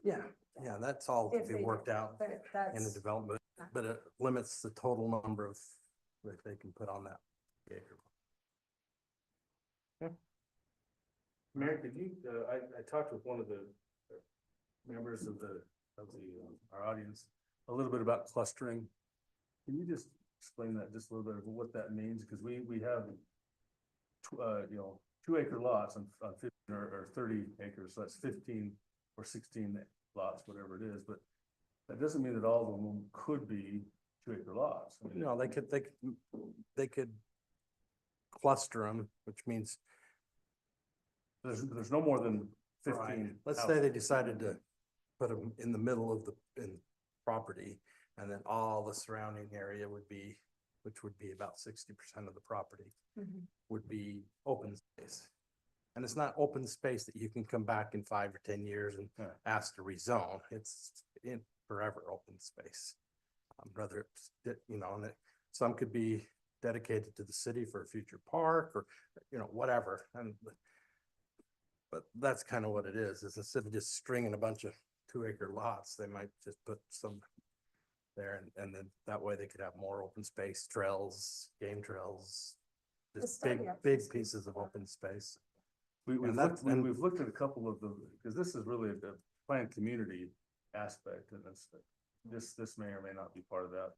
Yeah, that's all to If be they worked did, out But in the that's, development, but it limits the total number of that they can put on that acre. Mayor, could you, I talked with one of the members of our audience, a little bit about clustering. Can you just explain that just a little bit of what that means? Because we have, 2-acre lots on 15 or 30 acres, so that's 15 or 16 lots, whatever it is, but that doesn't mean that all of them could be 2-acre lots. I mean, No, they could cluster them, which means. There's no more than 15. Right. Let's say they decided to put them in the middle of the property, and then all the surrounding area would be, which would be about 60% of the property, would be open space. And it's not open space that you can come back in 5 or 10 years and ask to rezone. It's in forever open space. Rather, and some could be dedicated to the city for a future park or, whatever, and but that's kind of what it is instead of just stringing a bunch of 2-acre lots, they might just put some there and then that way they could have more open space, trails, game trails, just study big actually pieces of open space. We've that's- looked, we've looked at a couple of them, because this is really a planned community aspect, and this may or may not be part of that.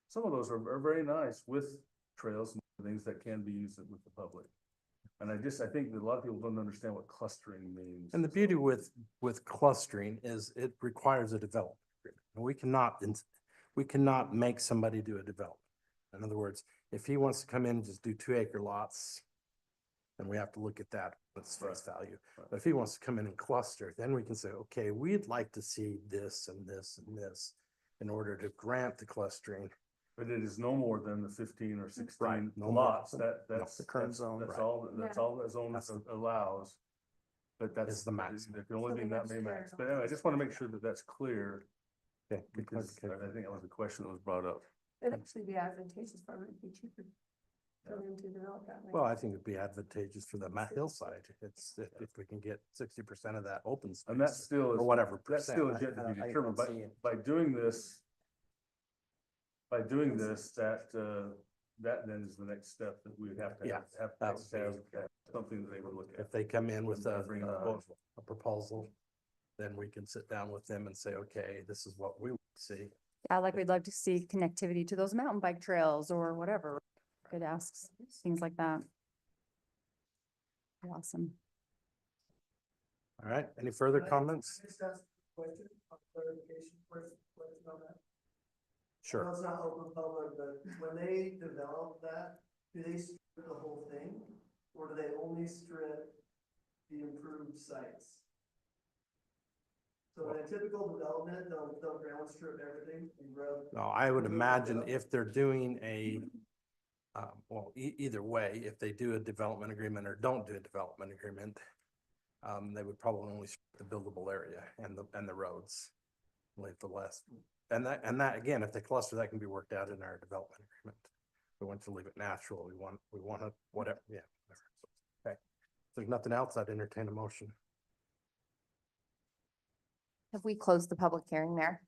Some of those are very nice with trails and things that can be used with the public. And I think that a lot of people don't understand what clustering means. And the beauty with clustering is it requires a development agreement. And we cannot make somebody do a development. In other words, if he wants to come in and just do 2-acre lots, then we have to look at that with face value. But if he wants to come in and cluster, then we can say, okay, we'd like to see this and this and this in order to grant the clustering. But it is no more than the 15 or 16 Right, no more. lots, that's the current that's- zone, That's right. all, that's all that zone allows. But that's Is the maximum. There can only So be they that have many max, square but anyway, I just want to make sure that that's clear, Okay, good because I clarification. think that was a question that was brought up. It'd actually be advantageous for them, it'd be cheaper for them to develop that way. Well, I think it'd be advantageous for the hillside. It's if we can get 60% of that open space. And that still is. Or whatever That's percent. still yet to be I determined, don't see it. by doing this. By doing this, that then is the next step that we would have to Yeah, have that would be- have something that they would look at. If they come in with Bring a proposal. a proposal, then we can sit down with them and say, okay, this is what we see. Yeah, like we'd love to see connectivity to those mountain bike trails or whatever. Could ask things like that. Awesome. All right, any further comments? Question, clarification, question on that? Sure. It's not open public, but when they develop that, do they strip the whole thing? Or do they only strip the improved sites? So in a typical development, they'll ground strip everything and road. No, I would imagine if they're doing either way, if they do a development agreement or don't do a development agreement, they would probably only strip the buildable area and the roads. Leave the less, and that, again, if they cluster, that can be worked out in our development agreement. We want to leave it natural, we want to, whatever, yeah. Whatever. Okay, if there's nothing else, I'd entertain a motion. Have we closed the public hearing there?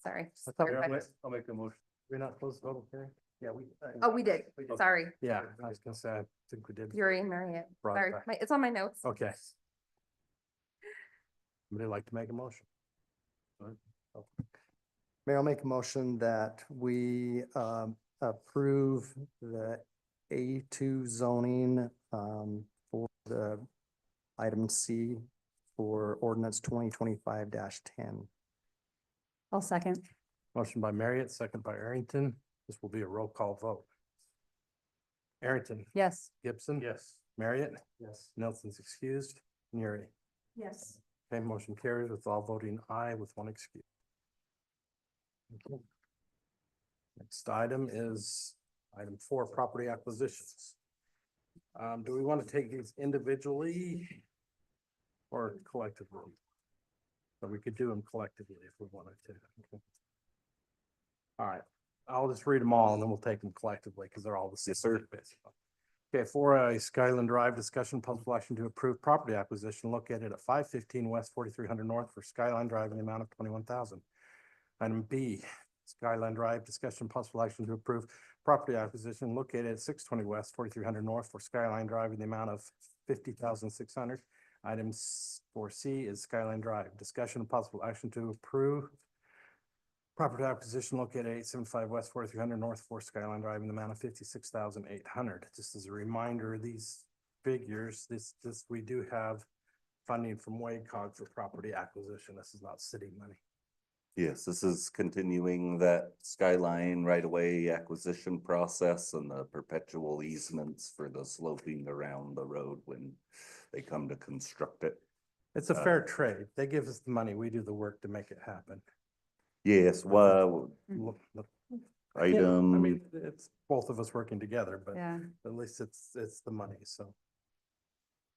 Sorry. I thought we- Perfect. I'll make a motion. We're not closed the public hearing? Yeah, we. Oh, we did. Sorry. Yeah, I was gonna say, I think we did. Yuri and Marriott. Brought it Sorry, back. it's on my notes. Okay. Somebody like to make a motion? Mayor, I'll make a motion that we approve the A2 zoning for the item C for ordinance 2025-10. I'll second. Motion by Marriott, second by Arrington. This will be a roll call vote. Arrington, Yes. Gibson. Yes. Marriott, Yes. Nelson's excused, Neary. Yes. Okay, motion carries with all voting aye with one excuse. Okay. Next item is item 4, property acquisitions. Do we want to take these individually or collectively? But we could do them collectively if we wanted to. Okay. All right, I'll just read them all and then we'll take them collectively because they're all the same. Yes, sir. basically. Okay, for a Skyland Drive discussion, possible action to approve property acquisition located at 515 West 4300 North for Skyline Drive in the amount of 21,000. Item B, Skyline Drive discussion, possible action to approve property acquisition located at 620 West 4300 North for Skyline Drive in the amount of 50,600. Item 4C is Skyline Drive discussion and possible action to approve property acquisition located at 875 West 4300 North for Skyline Drive in the amount of 56,800. Just as a reminder, these figures, we do have funding from WACOG for property acquisition. This is not city money. Yes, this is continuing that Skyline right-of-way acquisition process and the perpetual easements for the sloping around the road when they come to construct it. It's a fair trade. They give us the money. We do the work to make it happen. Yes, well, Look, I item, mean, it's both of us working together, but Yeah. at least it's the money, so.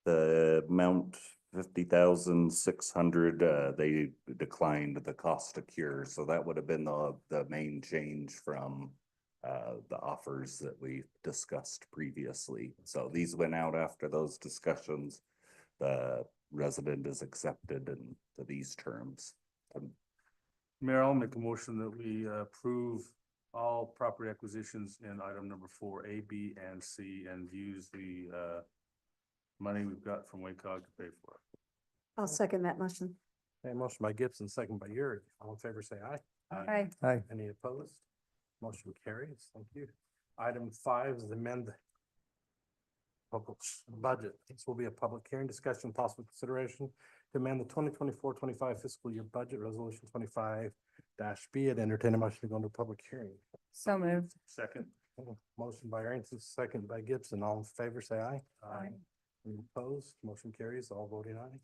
the amount 50,600, they declined the cost to cure, so that would have been the main change from the offers that we discussed previously. So these went out after those discussions. The resident is accepted in to these terms. Mayor, I'll make a motion that we approve all property acquisitions in item number 4, A, B, and C, and use the money we've got from WACOG to pay for it. I'll second that motion. Okay, motion by Gibson, second by Yuri. All in favor, say aye. Aye. Aye. Any opposed? Motion carries. Thank you. Item 5 is amend the public budget. This will be a public hearing, discussion, possible consideration to amend the 2024-25 fiscal year budget resolution 25-B and entertain a motion to go into public hearing. So moved. Second. Motion by Arrington, second by Gibson. All in favor, say aye. Aye. Any opposed? Motion carries. All voting aye.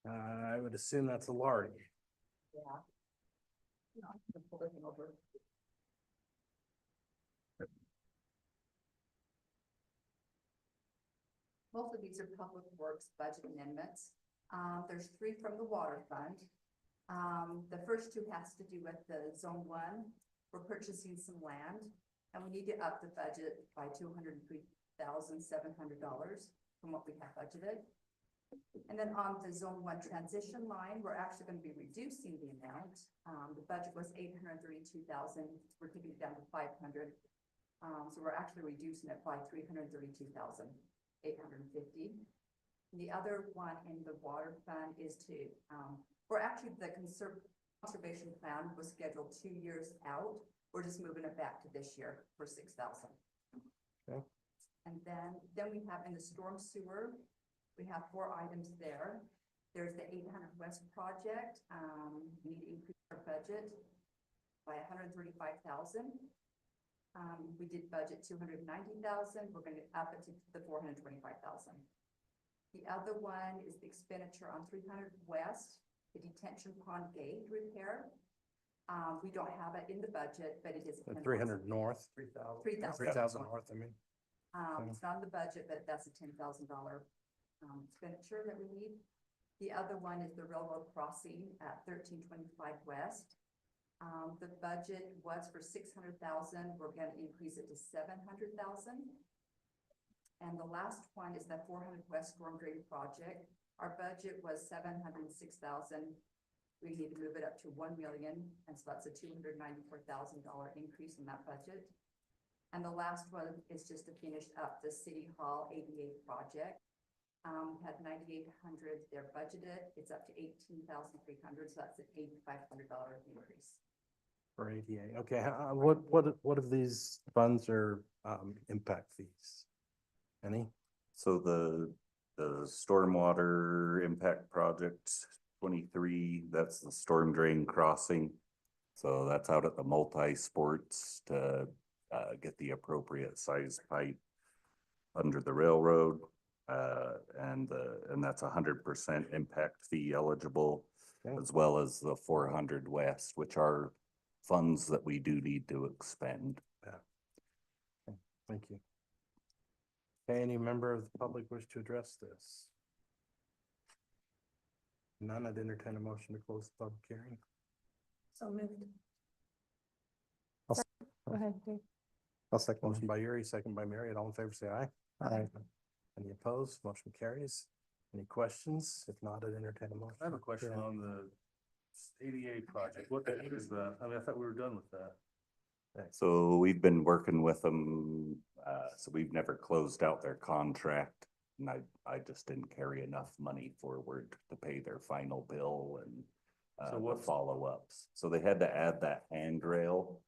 I would assume that's a Lardy. Both of these are public works budget amendments. There's 3 from the water fund. The first 2 has to do with the zone 1. We're purchasing some land and we need to up the budget by $203,700 from what we have budgeted. And then on the zone 1 transition line, we're actually going to be reducing the amount. The budget was $832,000. We're taking it down to $500. So we're actually reducing it by $332,850. The other one in the water fund is to, the conservation plan was scheduled 2 years out. We're just moving it back to this year for $6,000. Okay. And then we have in the storm sewer, we have 4 items there. There's the 800 West project. We need to increase our budget by $135,000. We did budget $290,000. We're going to up it to the $425,000. The other one is the expenditure on 300 West, the detention pond gate repair. We don't have it in the budget, but it is. 300 north. 3,000. 3,000 north, I mean. It's not in the budget, but that's a $10,000 expenditure that we need. The other one is the railroad crossing at 1325 West. The budget was for $600,000. We're going to increase it to $700,000. And the last one is the 400 West storm drain project. Our budget was $706,000. We need to move it up to $1 million, and so that's a $294,000 increase in that budget. And the last one is just to finish up the City Hall ADA project. We had $9,800 there budgeted. It's up to $18,300, so that's an $8,500 increase. For ADA, okay, what of these funds are impact fees? Any? So the stormwater impact project 23, that's the storm drain crossing. So that's out at the multi-sports to get the appropriate size pipe under the railroad. And that's 100% impact fee eligible, Okay. as well as the 400 West, which are funds that we do need to expend. Thank you. Okay, any member of the public wish to address this? None, I'd entertain a motion to close the public hearing. So moved. Go ahead, Dave. I'll second. Motion by Yuri, second by Mary. All in favor, say aye. Aye. Any opposed? Motion carries. Any questions? If not, I'd entertain a motion. I have a question Yeah. on the ADA project. What is that? I mean, I thought we were done with that. So we've been working with them, so we've never closed out their contract. And I just didn't carry enough money forward to pay their final bill and So the what's- follow-ups. So they had to add that handrail.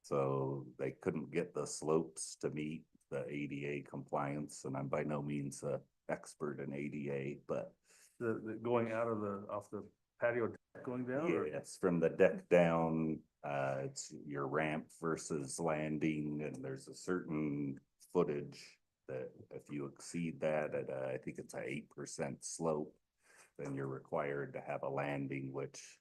So they couldn't get the slopes to meet the ADA compliance, and I'm by no means a expert in ADA, but The going out of off the patio deck going down? or- yes, from the deck down, it's your ramp versus landing, and there's a certain footage that if you exceed that at, I think it's a 8% slope, then you're required to have a landing, which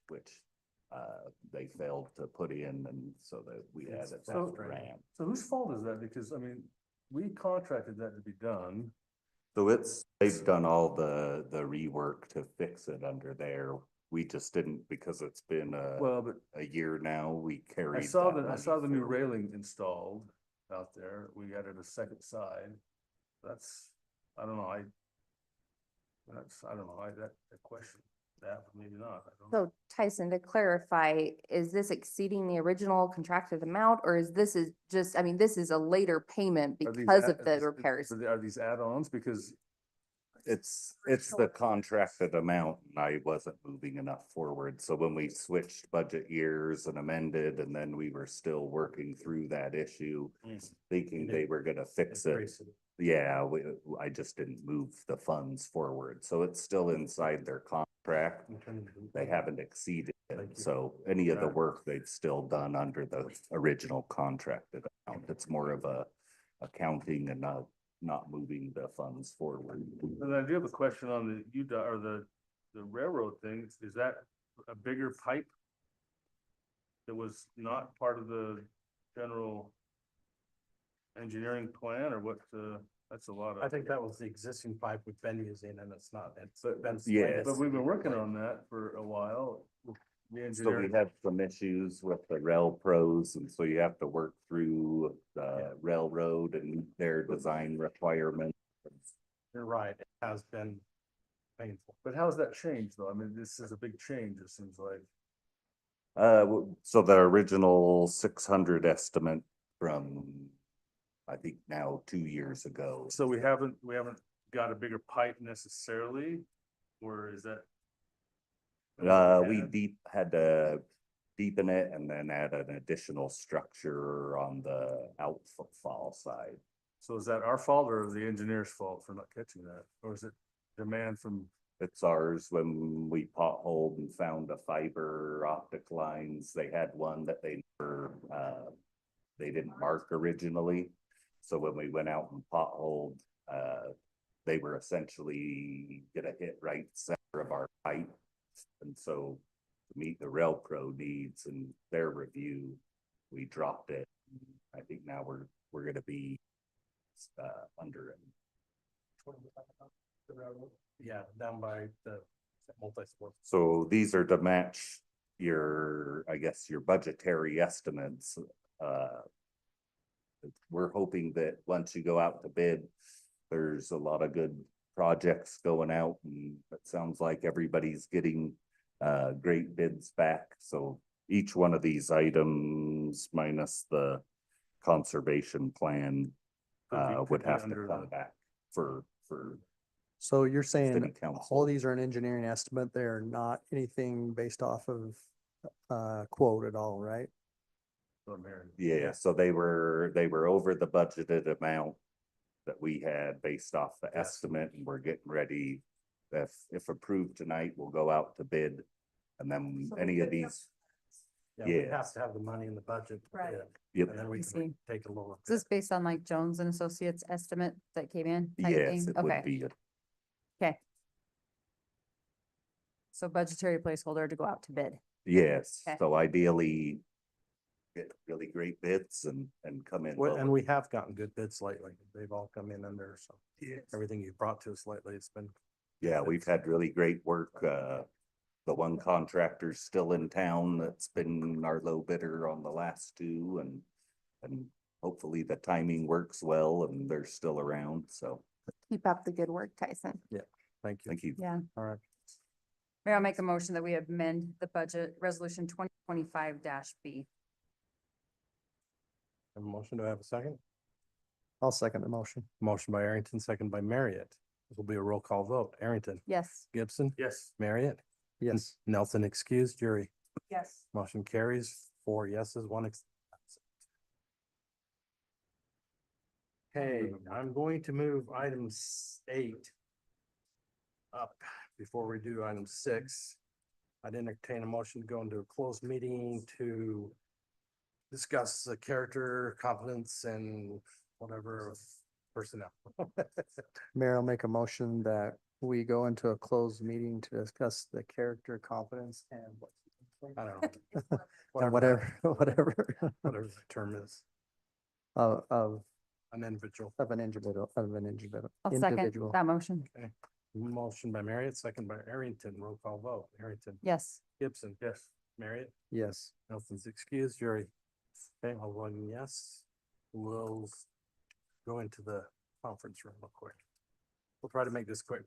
they failed to put in, and so that we added So- that ramp. So whose fault is that? Because, I mean, we contracted that to be done. So they've done all the rework to fix it under their We just didn't, because it's been Well, but a year now, we I carried. saw that I money saw the new forward. railing installed out there. We added a second side. That's, I don't know, I don't know, that question, that, but maybe not. I don't know. So Tyson, to clarify, is this exceeding the original contracted amount, or is this just, I mean, this is a later payment Are these because add- of the repairs? Are these add-ons? Because It's the contracted amount and I wasn't moving enough forward. So when we switched budget years and amended, and then we were still working through that issue, thinking they were gonna fix it. Yeah, I just didn't move the funds forward. So it's still inside their contract. They haven't exceeded it. So any of the work they've still done under the original contracted amount. It's more of a accounting and not moving the funds forward. And I do have a question on the UDOT or the railroad thing. Is that a bigger pipe that was not part of the general engineering plan, or what, that's a lot of. I think that was the existing pipe we've been using and it's not, it's But- been. Yes. But we've been working on that for a while. The So we engineering, had some issues with the rail pros, and so you have to work through the railroad and meet their design requirements. You're right, it has been painful. but how's that changed though? I mean, this is a big change, it seems like. So the original 600 estimate from, I think now 2 years ago. So we haven't got a bigger pipe necessarily, or is that? We had to deepen it and then add an additional structure on the outfall side. So is that our fault or the engineer's fault for not catching that? Or is it demand from, It's ours. When we potholed and found the fiber optic lines, they had one that they didn't mark originally. So when we went out and potholed, they were essentially gonna hit right center of our pipe. And so to meet the rail pro needs and their review, we dropped it. I think now we're gonna be under it. Yeah, down by the multi-sport. So these are to match I guess, your budgetary estimates. We're hoping that once you go out to bid, there's a lot of good projects going out, and it sounds like everybody's getting great bids back. So each one of these items minus the conservation plan Could would be have to under come the- back for So you're city saying council. all these are an engineering estimate, they're not anything based off of quote at all, right? what I'm hearing? Yeah, so they were over the budgeted amount that we had based off the estimate, and we're getting ready. If approved tonight, we'll go out to bid. And then So any of we- these, Yeah, we Yeah. have to have the money in the budget. to Right. bid, yep, And then we I can see. take a lower. Is this based on like Jones and Associates estimate that came in? type yes, thing? it would Okay, be. okay. So budgetary placeholder to go out to bid. Yes, Okay. so ideally get really great bids and come in. And low. we have gotten good bids lately. They've all come in under, so Yes. everything you've brought to us lately, it's been. Yeah, we've had really great work. The one contractor's still in town that's been our low bidder on the last two, and hopefully the timing works well and they're still around, so Keep up the good work, Tyson. Thank you. thank you. Yeah. All right. May I make a motion that we amend the budget resolution 2025 B? Have a motion, do I have a second? I'll second the motion. Motion by Arrington, second by Marriott. This will be a roll call vote. Arrington, Yes. Gibson, Yes. Marriott, Yes. Nelson excused, jury. Yes. Motion carries, 4 yeses, 1 absent. Okay, I'm going to move item 8 up before we do item 6. I'd entertain a motion to go into a closed meeting to discuss the character, competence, and whatever of personnel. Mayor, I'll make a motion that we go into a closed meeting to discuss the character, competence and what. I don't know. And Whatever whatever the term is, of an individual. an individual, I'll second individual. that motion. Motion by Marriott, second by Arrington, roll call vote, Arrington, Yes. Gibson, Yes. Marriott, Yes. Nelson's excused, Jerry. Okay, I'll vote yes. We'll go into the conference room real quick. We'll try to make this quick.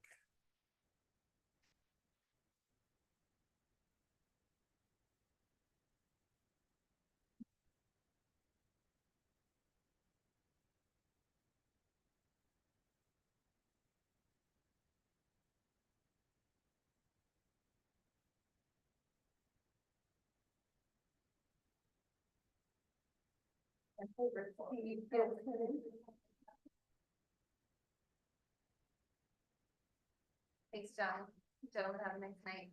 Thanks, John. Gentlemen, have a nice night.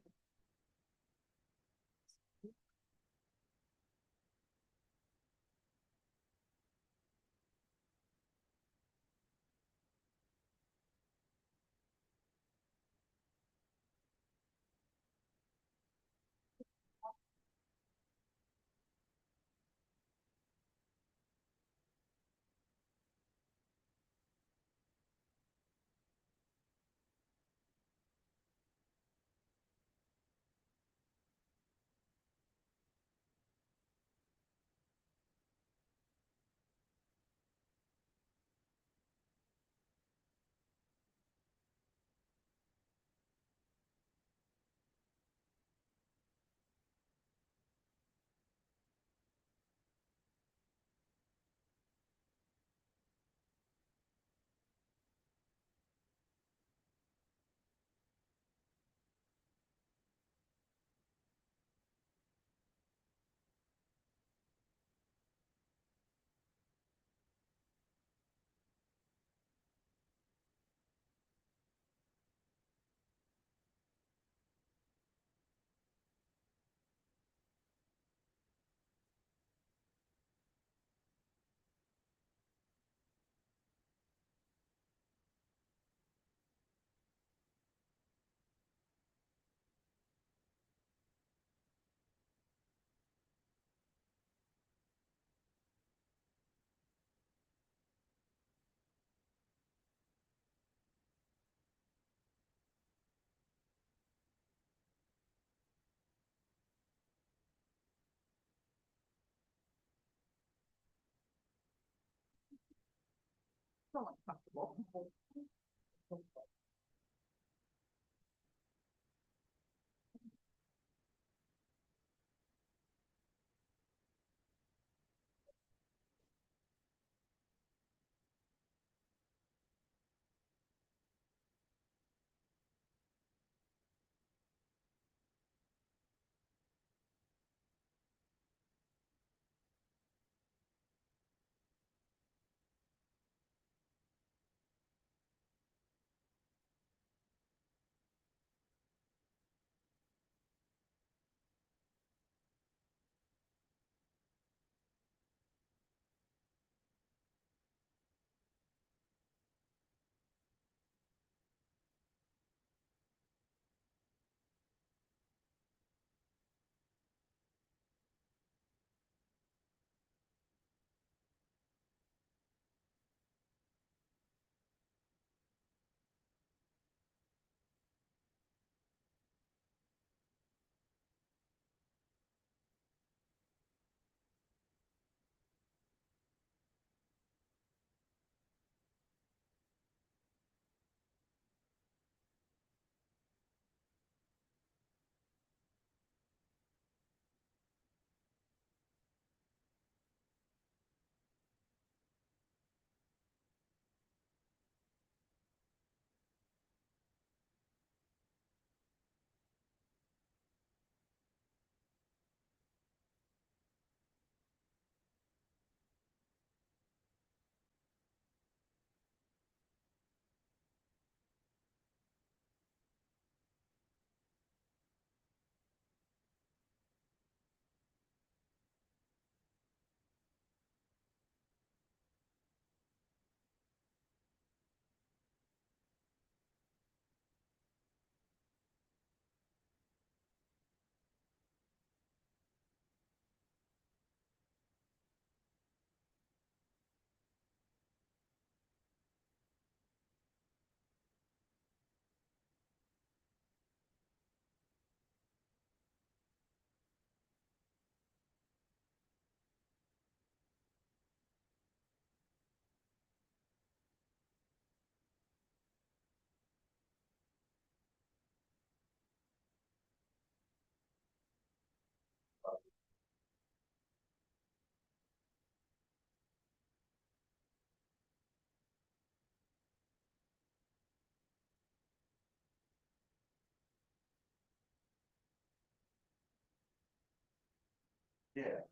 Yeah.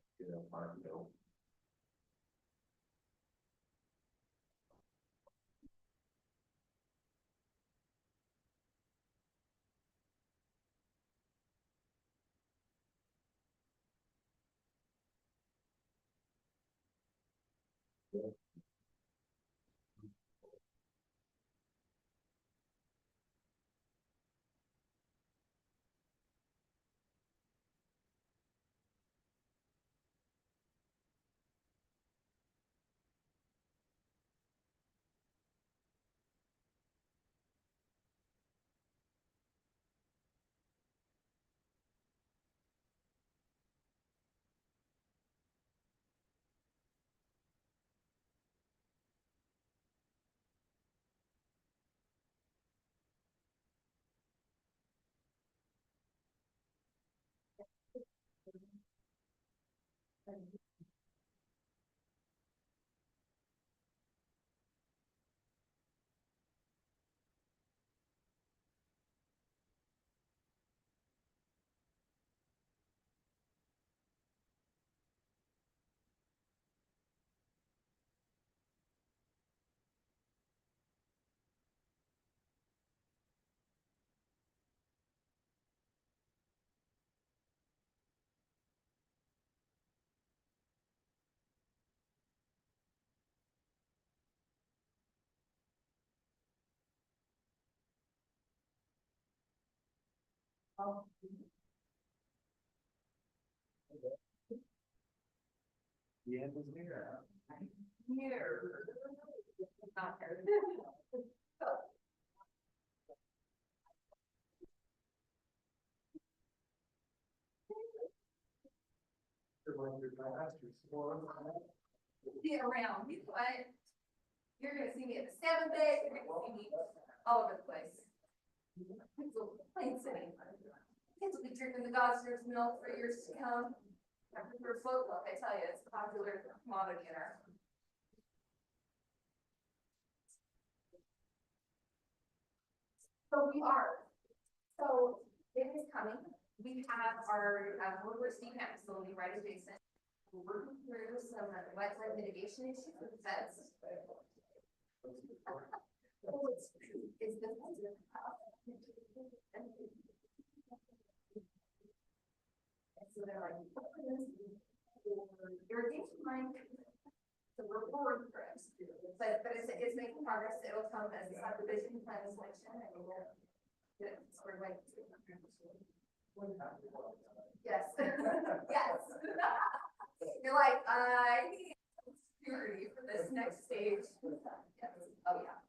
Martinville. The end is near. Not there. See around, what? You're gonna see me at the 7th day, you're gonna see me all over the place. It's a plain city. Kids will be drinking the Gosner's milk for years to come. I prefer float milk, I tell you, it's a popular commodity in our. So we are. So it is coming. We have our, Woodward Steam Camp facility right adjacent. We're working through some wetland mitigation issues with the feds. Is the. So they're like, irrigation line. So we're forward for it, but it's making progress. It'll come as a subdivision plan selection and we'll get it squared away. Yes, yes. You're like, I need security for this next stage. Yes. Oh, yeah.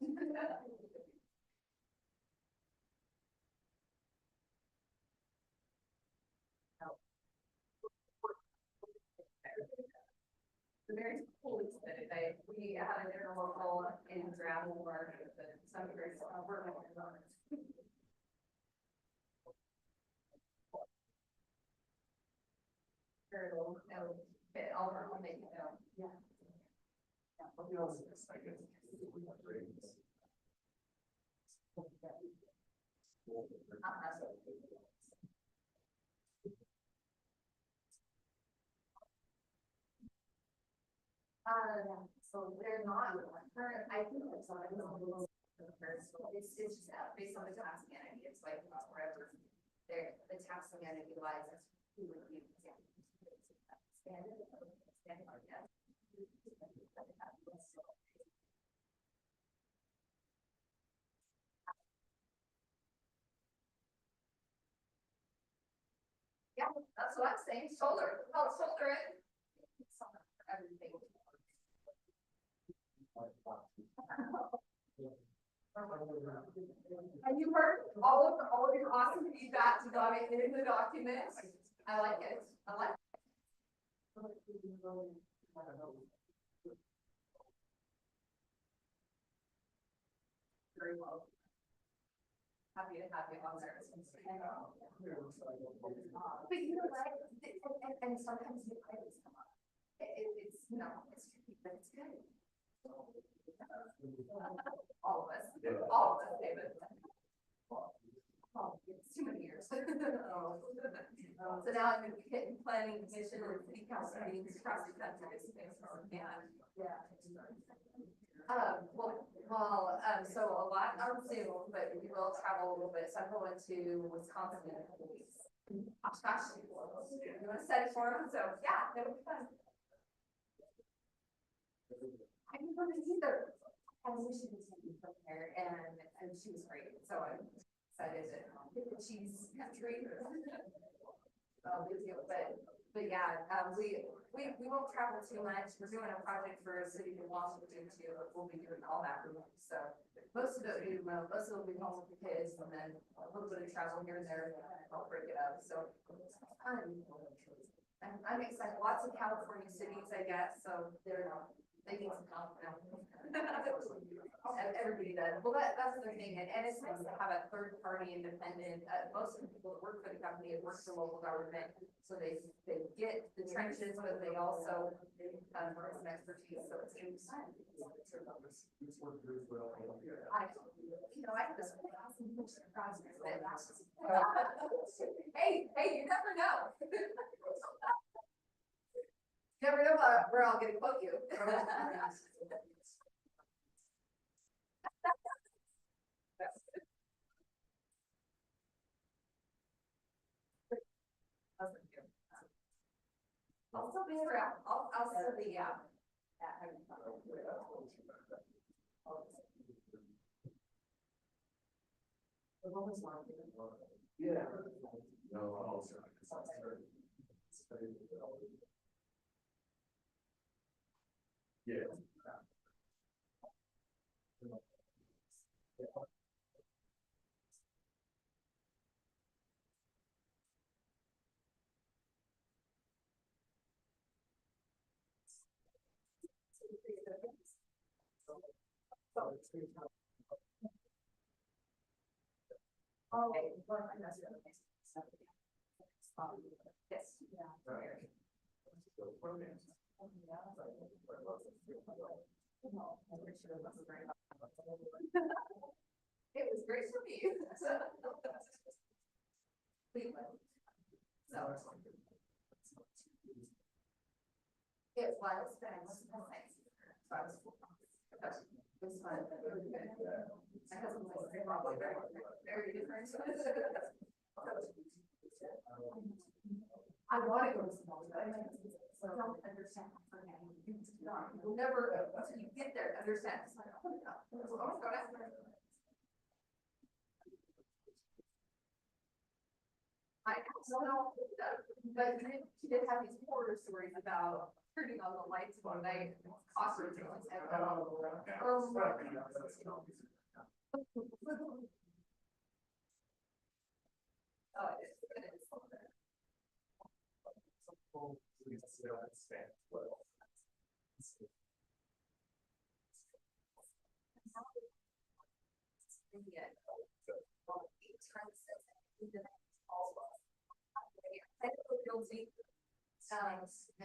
The very cool is that we had an interlocal in gravel work that some of our we're working on. I'll make it know. Yeah. So they're not current, I think it's on it's just based on the taxing entity, it's like wherever they're, the taxing entity lies, that's who would be. Yeah, that's what I'm saying, shoulder, help shoulder it. Everything. And you heard all of your awesome feedback to got it in the documents. I like it. I like it. Very well. Happy to have you on there. But you know what? And sometimes the credits come up. It's it's tricky, but it's good. All of us, David. Oh, it's too many years. So now I'm gonna be hitting planning commission and city council meetings across the country. So a lot on Zoom, but we will travel a little bit. So I'm going to Wisconsin in a couple weeks. Oshkosh. You want to set it for them? So yeah, that would be fun. I didn't know this either. I wish she was taking from there and she was great. So I'm excited that she's country. Big deal, but yeah, we won't travel too much. We're doing a project for a city in Washington too, but we'll be doing all that remote. So most of it will be home with the kids and then a little bit of travel here and there. I'll break it up. So I'm excited. Lots of California cities, I guess. So they need some help now. Everybody does. Well, that's the thing. And it's nice to have a third party independent. Most of the people that work for the company have worked for local government. So they get the trenches, but they also learn some expertise. So it's interesting. I have this awesome project hey, you never know. You never know where I'll get a quote you. I'll still be around. I'll still be, yeah. Yeah. Yeah. Yes. It was great for me. Cleveland. So. It was, but I wasn't nice. So I was. It was fun. Really good. My husband was probably very different. I want to go to small, but I don't understand. You'll never, until you get there, understand. It's like, oh, no. I don't know, but she did have these horror stories about turning on the lights one night, costumes.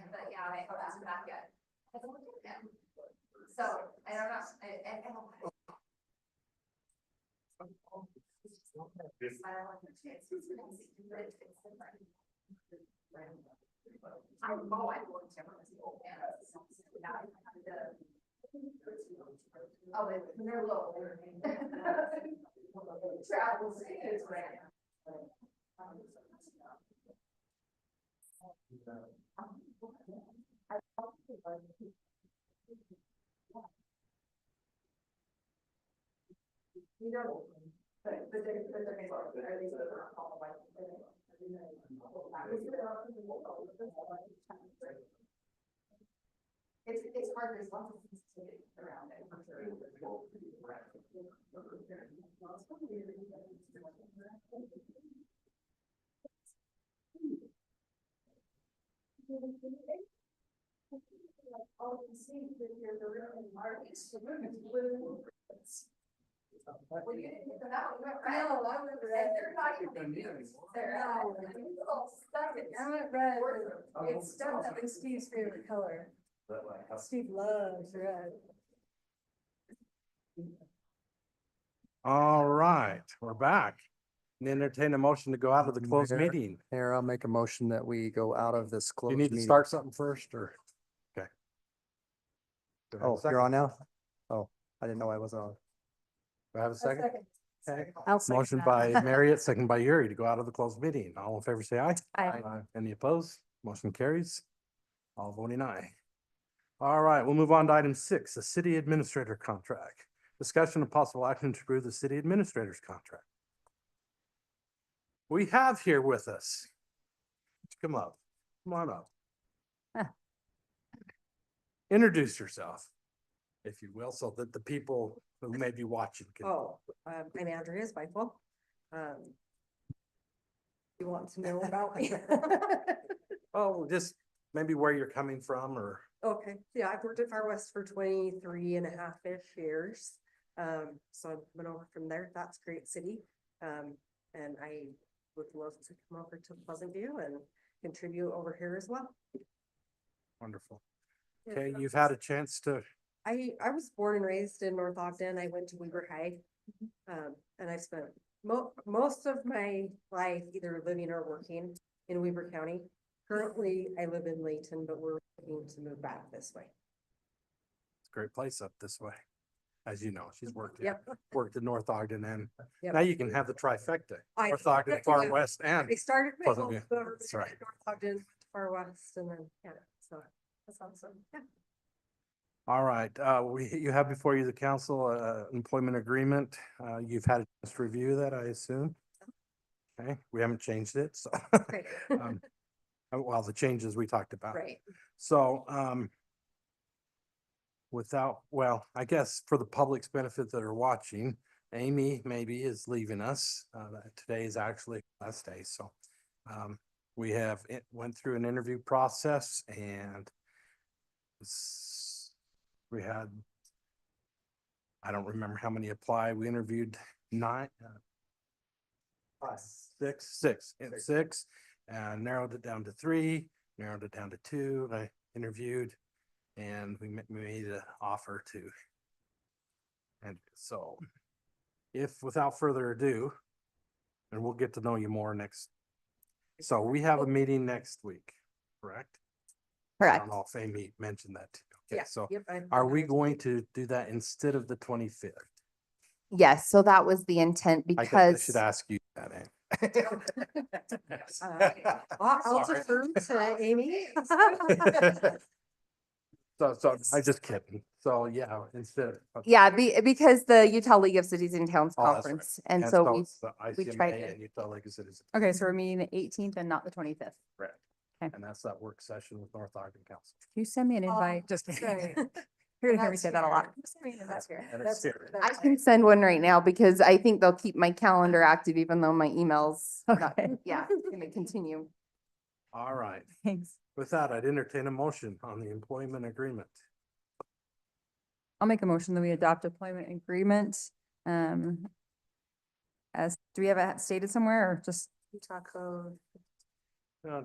But yeah, I haven't back yet. So I don't know. I don't know. I looked at they're low. Travel is great. You know, but they're are these all like it's hard, there's lots of sensitivity around it. All you see that you're the room markets, the room is blue. Well, you didn't get them out, you went red. No, I went red. They're not even used. They're all stuck in. I went red. It's definitely Steve's favorite color. Steve loves red. All right, we're back. Entertain a motion to go out of the closed Mayor. meeting. Mayor, I'll make a motion that we go out of this You closed need to meeting. start something first, or? Okay. Do I have a Oh, you're second? on now? Oh, I didn't know I was on. Do I have a second? Okay. I'll second Motion that. by Marriott, second by Yuri to go out of the closed meeting. All in favor, say aye. Aye. Any opposed? Motion carries. All voting aye. All right, we'll move on to item 6, the city administrator contract. Discussion of possible action to approve the city administrator's contract. We have here with us. Come up, come on up. Introduce yourself, if you will, so that the people who may be watching can. I'm Andrea Zweifel. You want to know about me? Oh, just maybe where you're coming from, or, Okay, yeah, I've worked at Far West for 23.5-ish years. So I've been over from there. That's great city. And I would love to come over to Pleasant View and contribute over here as well. wonderful. Okay, you've had a chance to, I was born and raised in North Ogden. I went to Weaver High. And I spent most of my life either living or working in Weaver County. Currently, I live in Layton, but we're looking to move back this way. it's a great place up this way. As you know, she's worked, Yep. worked in North Ogden, and Yep. now you can have the trifecta. I- North Ogden, Far Yeah. West, and I started my Pleasant whole View. career That's in right. North Ogden, went to Far West, and then, yeah, so that's awesome. Yeah. all right, you have before you the council, employment agreement. You've had a chance to review that, I assume? Okay, we haven't changed it, so. Great. Well, the changes we talked about. Right. So, well, I guess for the public's benefit that are watching, Amy maybe is leaving us. Today is actually last day, so. We went through an interview process, and we had, I don't remember how many applied. We interviewed 9, six, and narrowed it down to 3, narrowed it down to 2. I interviewed, and we made an offer to. And so, without further ado, and we'll get to know you more next. So we have a meeting next week, correct? I Correct. don't know if Amy mentioned that. To you. Okay, Yeah, so yep, are we going to do that instead of the 25th? Yes, so that was the intent I guess I because should ask you that, Amy. I'll defer to Amy. So I just kidding. So yeah, instead. of- yeah, because the Utah League of Cities and Towns Oh, that's right. Conference, and so we it's the tried ICMA to- and Utah League of Cities. Okay, so we're meeting the 18th and not the 25th. Correct. Okay. And that's that work session with North Ogden Council. Can you send me an invite? Just kidding. You're gonna hear me say that a lot. And it's here. I can send one right now because I think they'll keep my calendar active even though my emails, not- Okay. yeah, gonna continue. All right. Thanks. With that, I'd entertain a motion on the employment agreement. I'll make a motion that we adopt employment agreement. As, do we have it stated somewhere or just, Utah code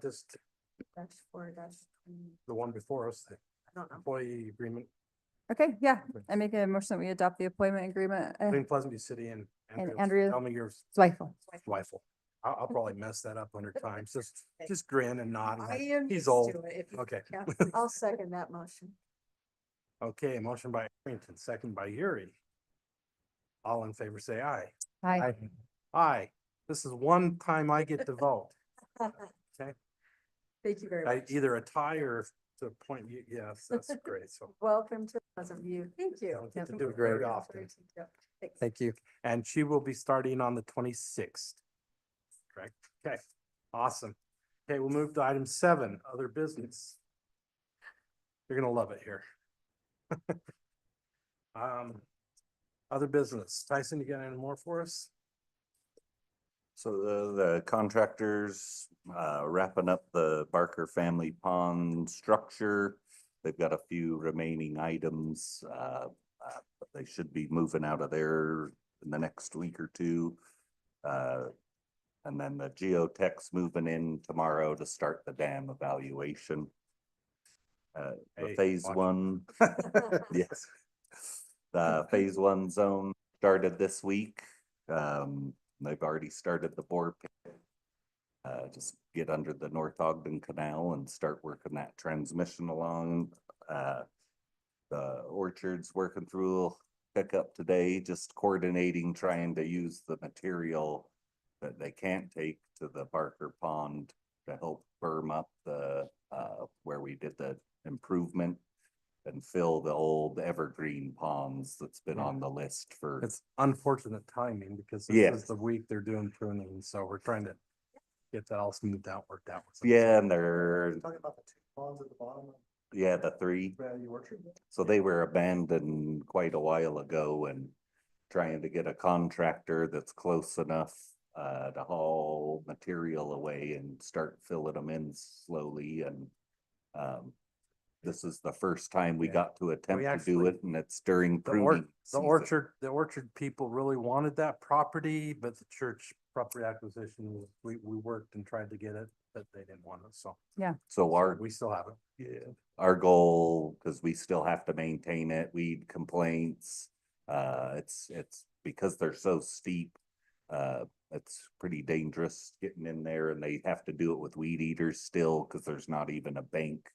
Just -4 the one before us, the I don't know. employee agreement okay, yeah, I make a motion that we adopt the employment agreement. between Pleasant View City and Andrea- Tell me your Zweifel. Zweifel. I'll probably mess that up 100 times. Just grin and nod. I like, am He's used old. to it. If you- Okay. yeah. I'll second that motion. Okay, motion by Arrington, second by Yuri. All in favor, say aye. Hi. Aye. This is one time I get to vote. Okay. Thank you very I much. either a tie or to point you. Yes, that's great. So Welcome to Pleasant View. Thank I you. don't get to do it very often. Yep. Thanks. Thank you. And she will be starting on the 26th. Correct? Okay, awesome. Okay, we'll move to item 7, other business. You're gonna love it here. Other business. Tyson, you got any more for us? So the contractors, wrapping up the Barker Family Pond structure. They've got a few remaining items, but they should be moving out of there in the next week or 2. And then the geotech's moving in tomorrow to start the dam evaluation. The Hey, phase watch. 1, yes. The phase 1 zone started this week. They've already started the bore pit. Just get under the North Ogden Canal and start working that transmission along. The Orchard's working through pickup today, just coordinating, trying to use the material that they can't take to the Barker Pond to help firm up the, where we did the improvement and fill the old evergreen ponds that's been on the list for. It's unfortunate timing because this Yes. is the week they're doing pruning, so we're trying to get that all smoothed out, worked out. with them. Yeah, and they're, Talking about the two ponds at the bottom of yeah, the three. the orchard. So they were abandoned quite a while ago and trying to get a contractor that's close enough to haul material away and start filling them in slowly and this is the first time we Yeah. got to attempt to do actually- it and it's during The pruning. the orchard people really wanted that property, but the church property acquisition, we worked and tried to get it, but they didn't want it, so. So our, We still have it. yeah, our goal, because we still have to maintain it, weed complaints. It's because they're so steep. It's pretty dangerous getting in there and they have to do it with weed eaters still, because there's not even a bank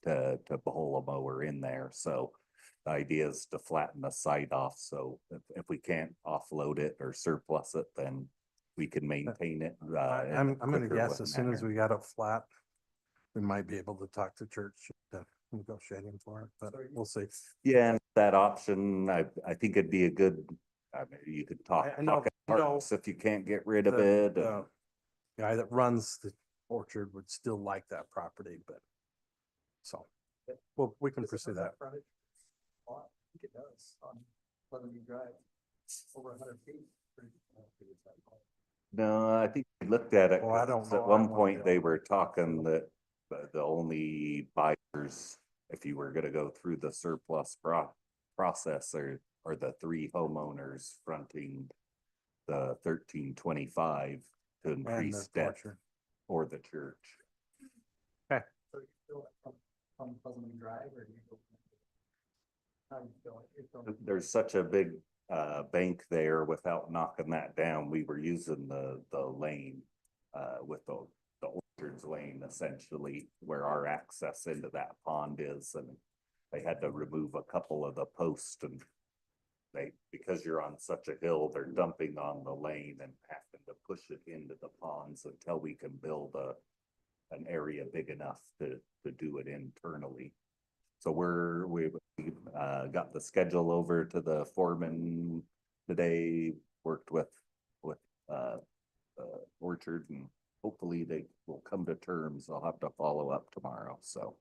to pull a mower in there. So the idea is to flatten the site off. So if we can't offload it or surplus it, then we can maintain it. in a I'm gonna quicker guess as soon as manner. we got it flat, we might be able to talk to church to negotiating for it, but we'll see. Yeah, and that option, I think it'd be a good, I mean, you could talk. I know, talk it you know, parts if you can't get rid of The- it. the Guy that runs the orchard would still like that property, but so, well, we can pursue that. I think it does on Lemonview Drive, over 100 feet. No, I think we looked at it. Well, I don't 'cause know. At I one wanna point, go. they were talking that the only buyers, if you were gonna go through the surplus process are the three homeowners fronting the 1325 to And increase the debt orchard. or the church. So you feel it from Pleasant Drive or do you go? How do you feel it? You're feeling- There's such a big bank there without knocking that down. We were using the lane with the orchards lane essentially where our access into that pond is and they had to remove a couple of the posts and because you're on such a hill, they're dumping on the lane and having to push it into the ponds until we can build an area big enough to do it internally. So we've got the schedule over to the foreman today, worked with Orchard and hopefully they will come to terms. I'll have to follow up tomorrow, so.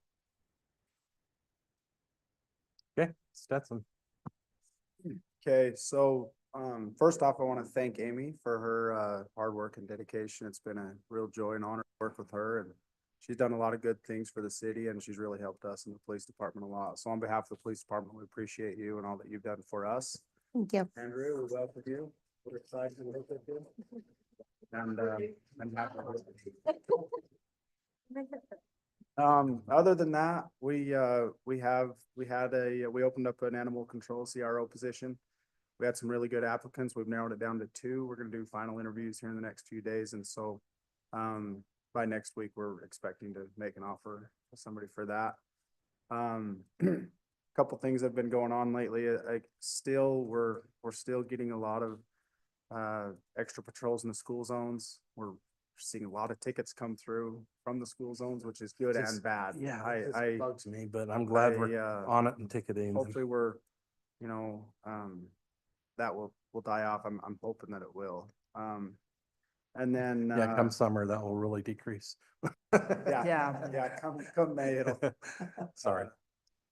Okay, Stetson. Okay, so, first off, I want to thank Amy for her, hard work and dedication. It's been a real joy and honor to work with her and she's done a lot of good things for the city and she's really helped us in the police department a lot. So on behalf of the police department, we appreciate you and all that you've done for us. Thank you. Andrew, we welcome you. We're excited to work with you. And, I'm happy. Other than that, we opened up an animal control CRO position. We had some really good applicants. We've narrowed it down to 2. We're gonna do final interviews here in the next few days. And so, by next week, we're expecting to make an offer to somebody for that. Couple things have been going on lately. We're still getting a lot of extra patrols in the school zones. We're seeing a lot of tickets come through from the school zones, which is good Just- and bad. Yeah, I it bugs me, but I'm glad we're on it and ticketing. and- hopefully we're, that will die off. I'm hoping that it will. And then, Yeah, come summer, that will really decrease. yeah, come May, it'll. Sorry.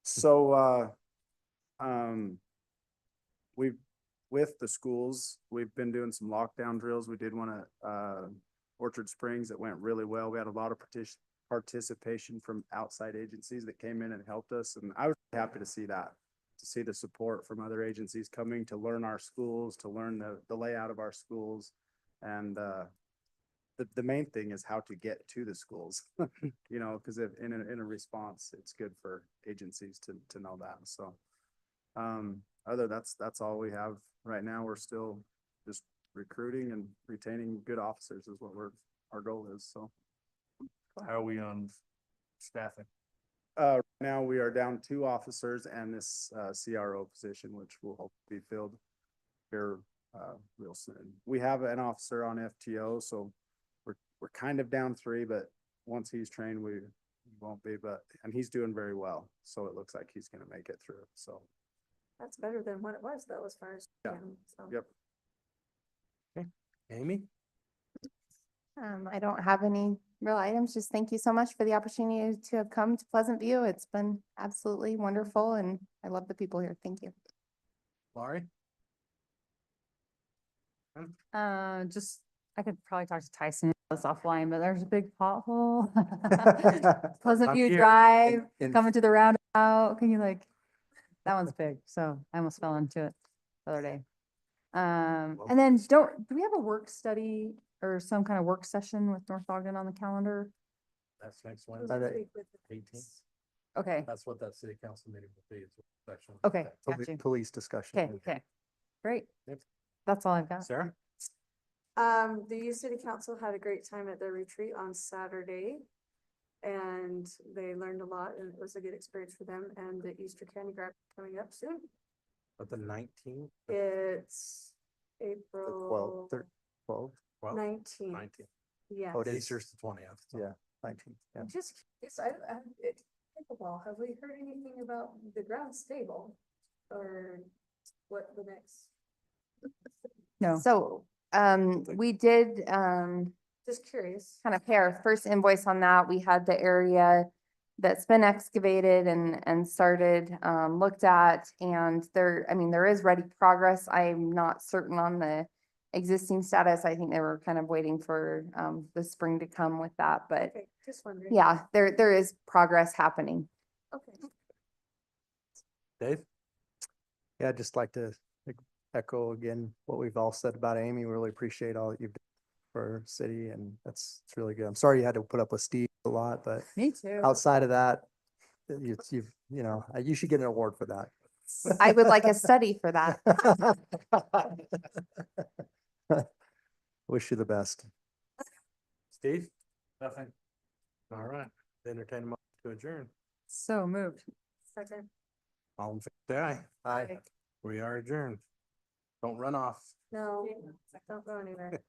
So, with the schools, we've been doing some lockdown drills. We did one at, Orchard Springs that went really well. We had a lot of participation from outside agencies that came in and helped us. And I was happy to see that, to see the support from other agencies coming to learn our schools, to learn the layout of our schools. And, the main thing is how to get to the schools, because if in a response, it's good for agencies to know that. So, that's all we have right now. We're still just recruiting and retaining good officers is what our goal is, so. How are we on staffing? Now we are down 2 officers and this, CRO position, which will hope to be filled here, real soon. We have an officer on FTO, so we're kind of down 3, but once he's trained, we won't be, and he's doing very well. So it looks like he's gonna make it through, so. That's better than what it was though, as far as. Yeah. So. Yep. Amy? I don't have any real items. Just thank you so much for the opportunity to have come to Pleasant View. It's been absolutely wonderful and I love the people here. Thank you. Laurie? Just, I could probably talk to Tyson about this offline, but there's a big pothole. Pleasant I'm View here. Drive, in- coming to the roundabout, can you like, that one's big, so I almost fell into it the other day. And then do we have a work study or some kind of work session with North Ogden on the calendar? That's next Those Wednesday, are big with the- 18th. Okay, That's what that city council meeting will be. It's a section. okay, got you. Police discussion. Okay, okay, great. Yep. That's all I've got. Sarah? The youth city council had a great time at their retreat on Saturday. And they learned a lot and it was a good experience for them and the Easter candy grab coming up soon. But the 19th? It's The April 12, 19th. 19th. Yeah. Oh, it is. Easter's the 20th. so. yeah, 19, yeah. I'm just curious, pickleball, have we heard anything about the ground stable? Or what the next, No. So, we did, just curious. kind of pay our first invoice on that. We had the area that's been excavated and started, looked at, and there, I mean, there is ready progress. I'm not certain on the existing status. I think they were kind of waiting for, the spring to come with that, but Okay, just wondering. yeah, there is progress happening. Okay. Dave? Yeah, I'd just like to echo again what we've all said about Amy. We really appreciate all that you've done for our city and it's really good. I'm sorry you had to put up with Steve a lot, but Me too. outside of that, you should get an award for that. I would like a study for that. Wish you the best. Steve? Nothing. All right. Entertain a motion to adjourn. So moved. Second. All in favor, say aye. Aye. We are adjourned. Don't run off. No, don't go anywhere.